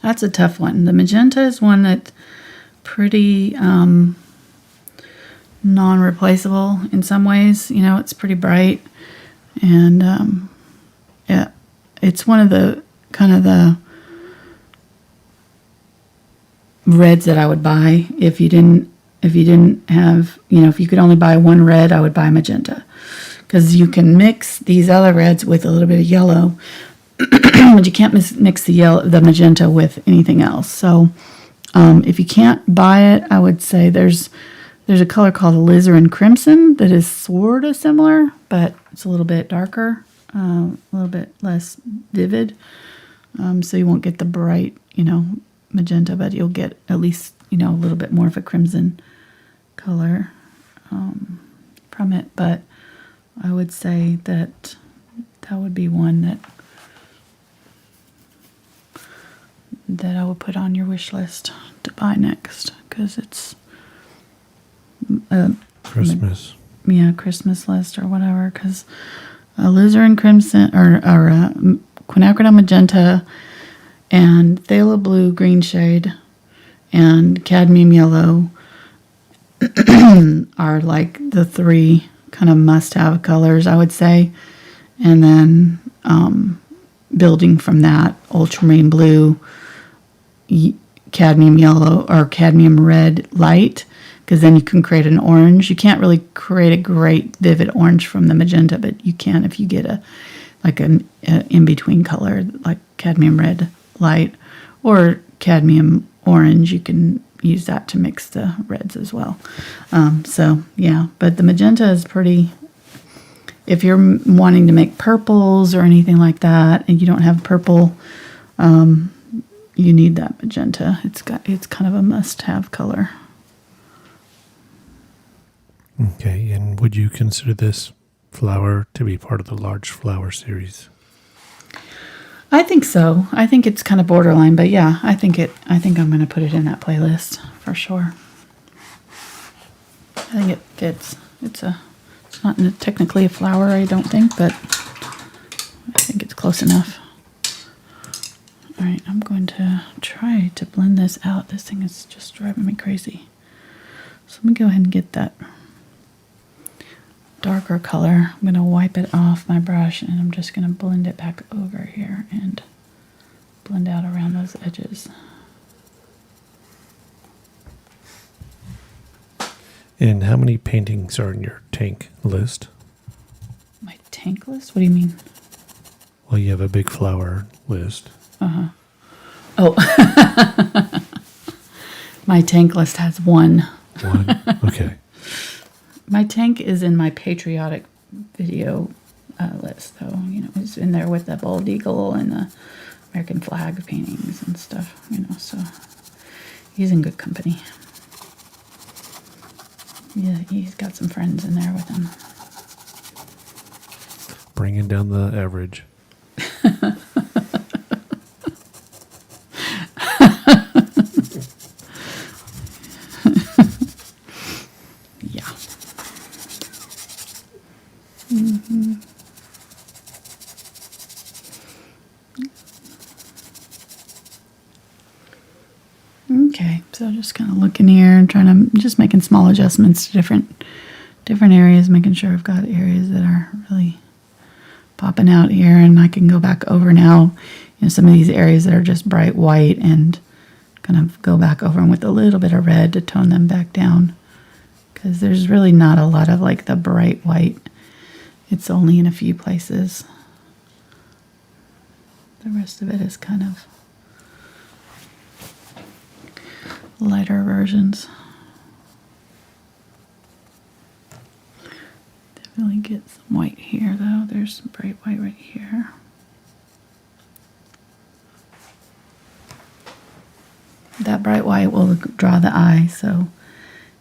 That's a tough one. The magenta is one that's pretty non-replaceable in some ways. You know, it's pretty bright. And, yeah, it's one of the kind of the reds that I would buy if you didn't have, you know, if you could only buy one red, I would buy magenta. Because you can mix these other reds with a little bit of yellow, but you can't mix the magenta with anything else. So if you can't buy it, I would say there's a color called alizarin crimson that is sort of similar, but it's a little bit darker, a little bit less vivid. So you won't get the bright, you know, magenta, but you'll get at least, you know, a little bit more of a crimson color from it. But I would say that would be one that I would put on your wish list to buy next, because it's Christmas. Christmas list or whatever, because alizarin crimson or Quinacridone Magenta and phthalo blue green shade and cadmium yellow are like the three kind of must-have colors, I would say. And then building from that, ultramarine blue, cadmium yellow, or cadmium red light, because then you can create an orange. You can't really create a great vivid orange from the magenta, but you can if you get an in-between color like cadmium red light or cadmium orange. You can use that to mix the reds as well. So yeah, but the magenta is pretty, if you're wanting to make purples or anything like that and you don't have purple, you need that magenta. It's kind of a must-have color. Okay, and would you consider this flower to be part of the large flower series? I think so. I think it's kind of borderline, but yeah, I think I'm going to put it in that playlist for sure. I think it fits. It's not technically a flower, I don't think, but I think it's close enough. All right, I'm going to try to blend this out. This thing is just driving me crazy. So let me go ahead and get that darker color. I'm going to wipe it off my brush and I'm just going to blend it back over here and blend out around those edges. And how many paintings are in your tank list? My tank list? What do you mean? Well, you have a big flower list. Uh-huh. Oh. My tank list has one. One? Okay. My tank is in my patriotic video list, though. You know, it's in there with the bald eagle and the American flag paintings and stuff. You know, so he's in good company. Yeah, he's got some friends in there with him. Bringing down the average. Okay, so just kind of looking here and trying to just making small adjustments to different areas, making sure I've got areas that are really popping out here, and I can go back over now, some of these areas that are just bright white, and kind of go back over them with a little bit of red to tone them back down, because there's really not a lot of like the bright white. It's only in a few places. The rest of it is kind of lighter versions. Definitely get some white here though. There's some bright white right here. That bright white will draw the eye, so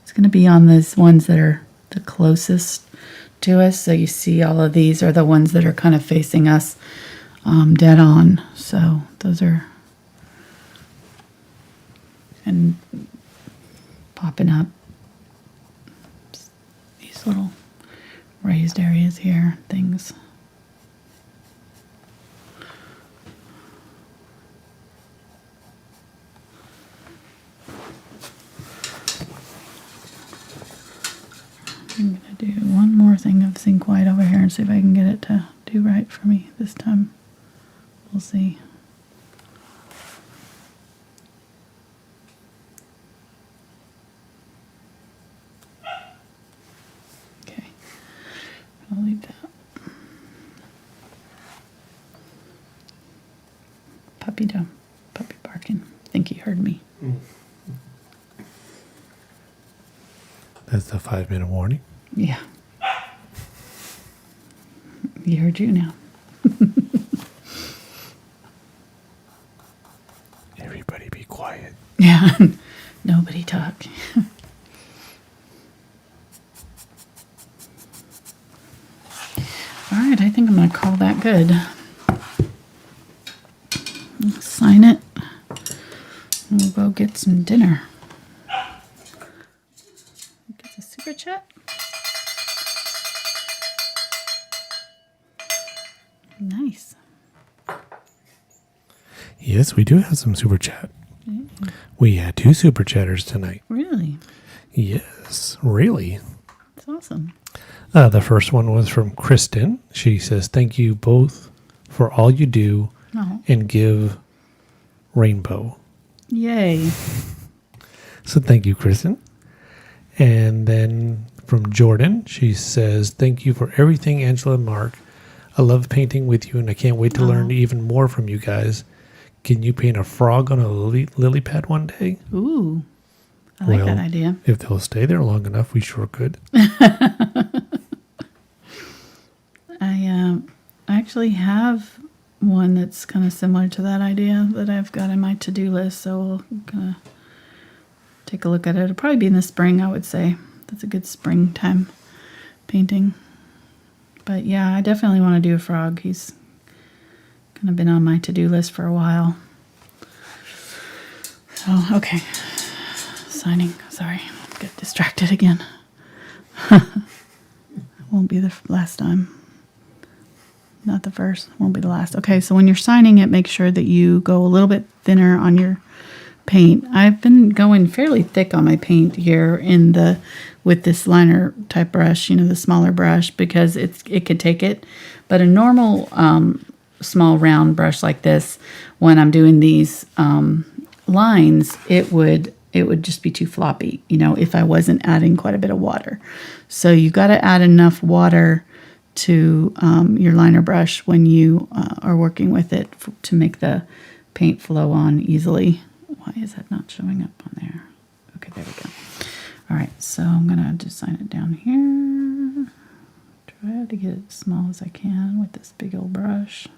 it's going to be on those ones that are the closest to us. So you see all of these are the ones that are kind of facing us dead on. So those are and popping up these little raised areas here, things. I'm going to do one more thing of Zinc White over here and see if I can get it to do right for me this time. We'll see. Okay, I'll leave that. Puppy barking. I think he heard me. That's the 5-minute warning. Yeah. He heard you now. Everybody be quiet. Yeah. Nobody talk. All right, I think I'm going to call that good. Sign it. And we'll go get some dinner. Get the super chat. Nice. Yes, we do have some super chat. We had 2 super chatters tonight. Really? Yes, really. That's awesome. The first one was from Kristen. She says, "Thank you both for all you do and give Rainbow." Yay. So thank you, Kristen. And then from Jordan, she says, "Thank you for everything, Angela and Mark. I love painting with you, and I can't wait to learn even more from you guys. Can you paint a frog on a lily pad one day?" Ooh. I like that idea. If they'll stay there long enough, we sure could. I actually have one that's kind of similar to that idea that I've got in my to-do list, so we'll kind of take a look at it. It'll probably be in the spring, I would say. That's a good springtime painting. But yeah, I definitely want to do a frog. He's kind of been on my to-do list for a while. So, okay. Signing. Sorry, got distracted again. Won't be the last time. Not the first, won't be the last. Okay, so when you're signing it, make sure that you go a little bit thinner on your paint. I've been going fairly thick on my paint here with this liner type brush, the smaller brush, because it could take it. But a normal small round brush like this, when I'm doing these lines, it would just be too floppy, if I wasn't adding quite a bit of water. So you got to add enough water to your liner brush when you are working with it to make the paint flow on easily. Why is that not showing up on there? Okay, there we go. All right, so I'm going to just sign it down here. Try to get it as small as I can with this big old brush.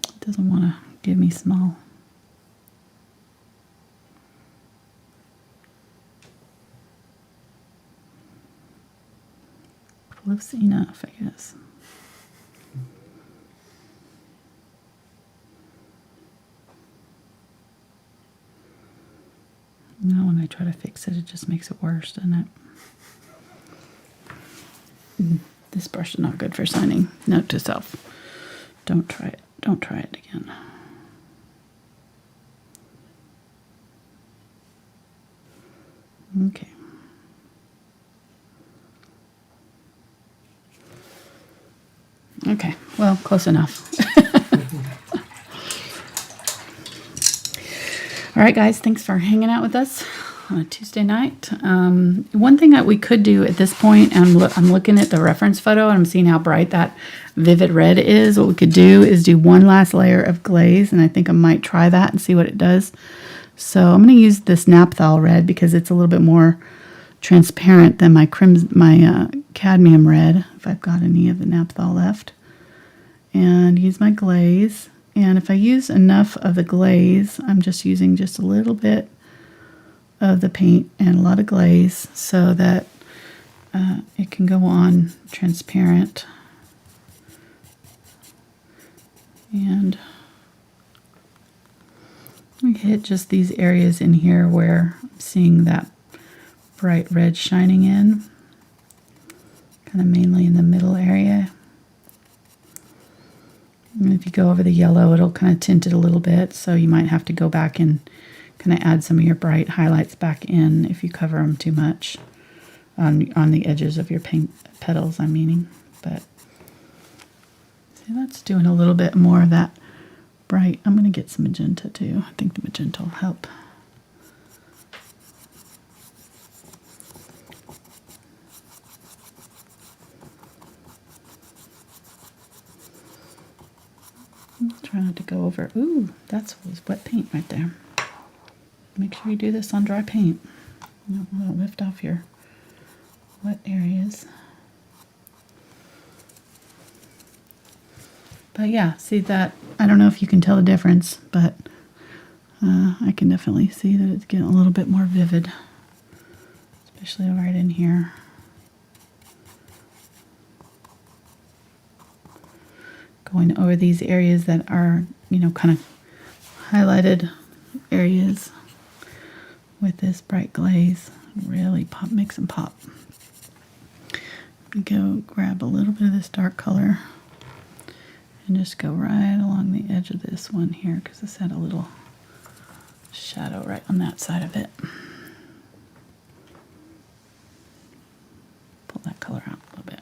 It doesn't want to give me small. Close enough, I guess. Now when I try to fix it, it just makes it worse, doesn't it? This brush is not good for signing. Note to self. Don't try it. Don't try it again. Okay. Okay, well, close enough. All right, guys, thanks for hanging out with us on a Tuesday night. One thing that we could do at this point, and I'm looking at the reference photo and I'm seeing how bright that vivid red is. What we could do is do one last layer of glaze, and I think I might try that and see what it does. So I'm going to use this Naphthol red because it's a little bit more transparent than my cadmium red, if I've got any of the Naphthol left. And use my glaze. And if I use enough of the glaze, I'm just using just a little bit of the paint and a lot of glaze so that it can go on transparent. And I hit just these areas in here where I'm seeing that bright red shining in, kind of mainly in the middle area. And if you go over the yellow, it'll kind of tint it a little bit, so you might have to go back and kind of add some of your bright highlights back in if you cover them too much on the edges of your paint petals, I'm meaning. But see, that's doing a little bit more of that bright. I'm going to get some magenta too. I think the magenta will help. Try not to go over. Ooh, that's wet paint right there. Make sure you do this on dry paint. You don't want to lift off your wet areas. But yeah, see that? I don't know if you can tell the difference, but I can definitely see that it's getting a little bit more vivid, especially right in here. Going over these areas that are, kind of highlighted areas with this bright glaze. Really makes them pop. Go grab a little bit of this dark color and just go right along the edge of this one here because this had a little shadow right on that side of it. Pull that color out a little bit.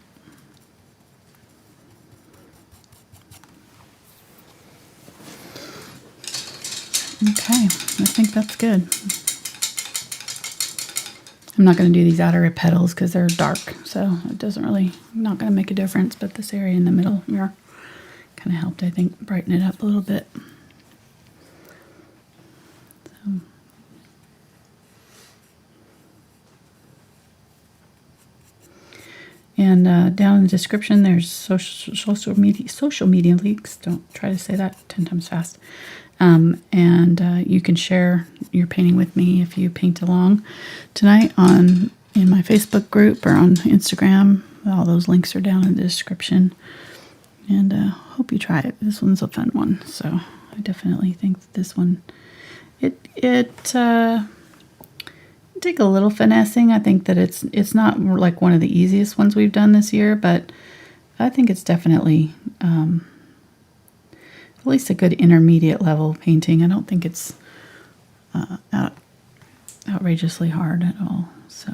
Okay, I think that's good. I'm not going to do these outer petals because they're dark, so it doesn't really, not going to make a difference, but this area in the middle here kind of helped, I think, brighten it up a little bit. So. And down in the description, there's social media links. Don't try to say that 10 times fast. And you can share your painting with me if you paint along tonight in my Facebook group or on Instagram. All those links are down in the description. And hope you try it. This one's a fun one. So I definitely think that this one, it take a little finessing. I think that it's not like one of the easiest ones we've done this year, but I think it's definitely at least a good intermediate level painting. I don't think it's outrageously hard at all. So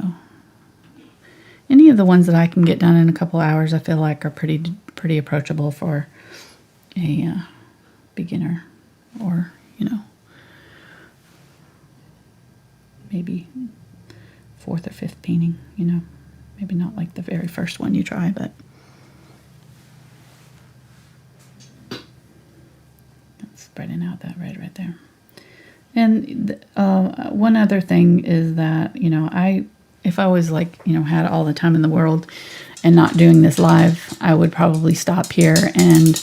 any of the ones that I can get done in a couple hours, I feel like are pretty approachable for a beginner, or maybe 4th or 5th painting. Maybe not like the very first one you try, but spreading out that red right there. And one other thing is that, if I was had all the time in the world and not doing this live, I would probably stop here and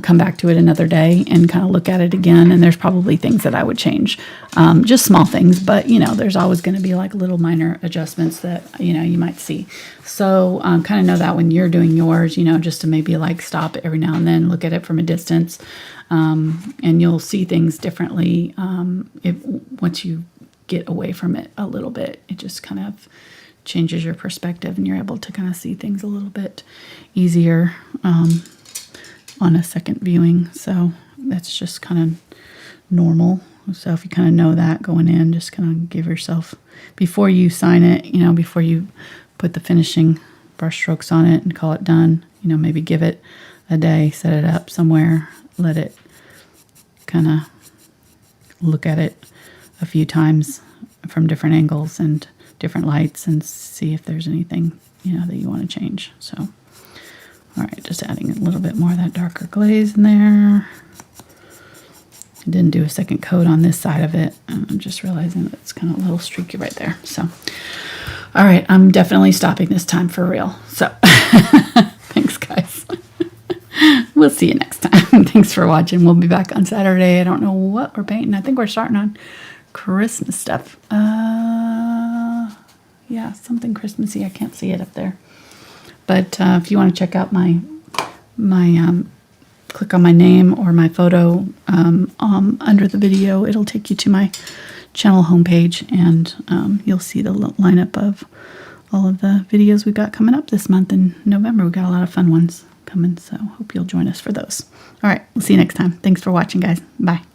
come back to it another day and kind of look at it again. And there's probably things that I would change, just small things, but there's always going to be like little minor adjustments that, you might see. So kind of know that when you're doing yours, just to maybe like stop every now and then, look at it from a distance, and you'll see things differently once you get away from it a little bit. It just kind of changes your perspective and you're able to kind of see things a little bit easier on a second viewing. So that's just kind of normal. So if you kind of know that going in, just kind of give yourself, before you sign it, you know, before you put the finishing brush strokes on it and call it done, you know, maybe give it a day, set it up somewhere, let it kind of look at it a few times from different angles and different lights and see if there's anything, you know, that you want to change. So, all right, just adding a little bit more of that darker glaze in there. I didn't do a second coat on this side of it. I'm just realizing that it's kind of a little streaky right there. So, all right, I'm definitely stopping this time for real. So, thanks, guys. We'll see you next time. Thanks for watching. We'll be back on Saturday. I don't know what we're painting. I think we're starting on Christmas stuff. Yeah, something Christmassy. I can't see it up there. But if you want to check out my click on my name or my photo under the video, it'll take you to my channel homepage, and you'll see the lineup of all of the videos we got coming up this month in November. We got a lot of fun ones coming, so hope you'll join us for those. All right, we'll see you next time. Thanks for watching, guys. Bye.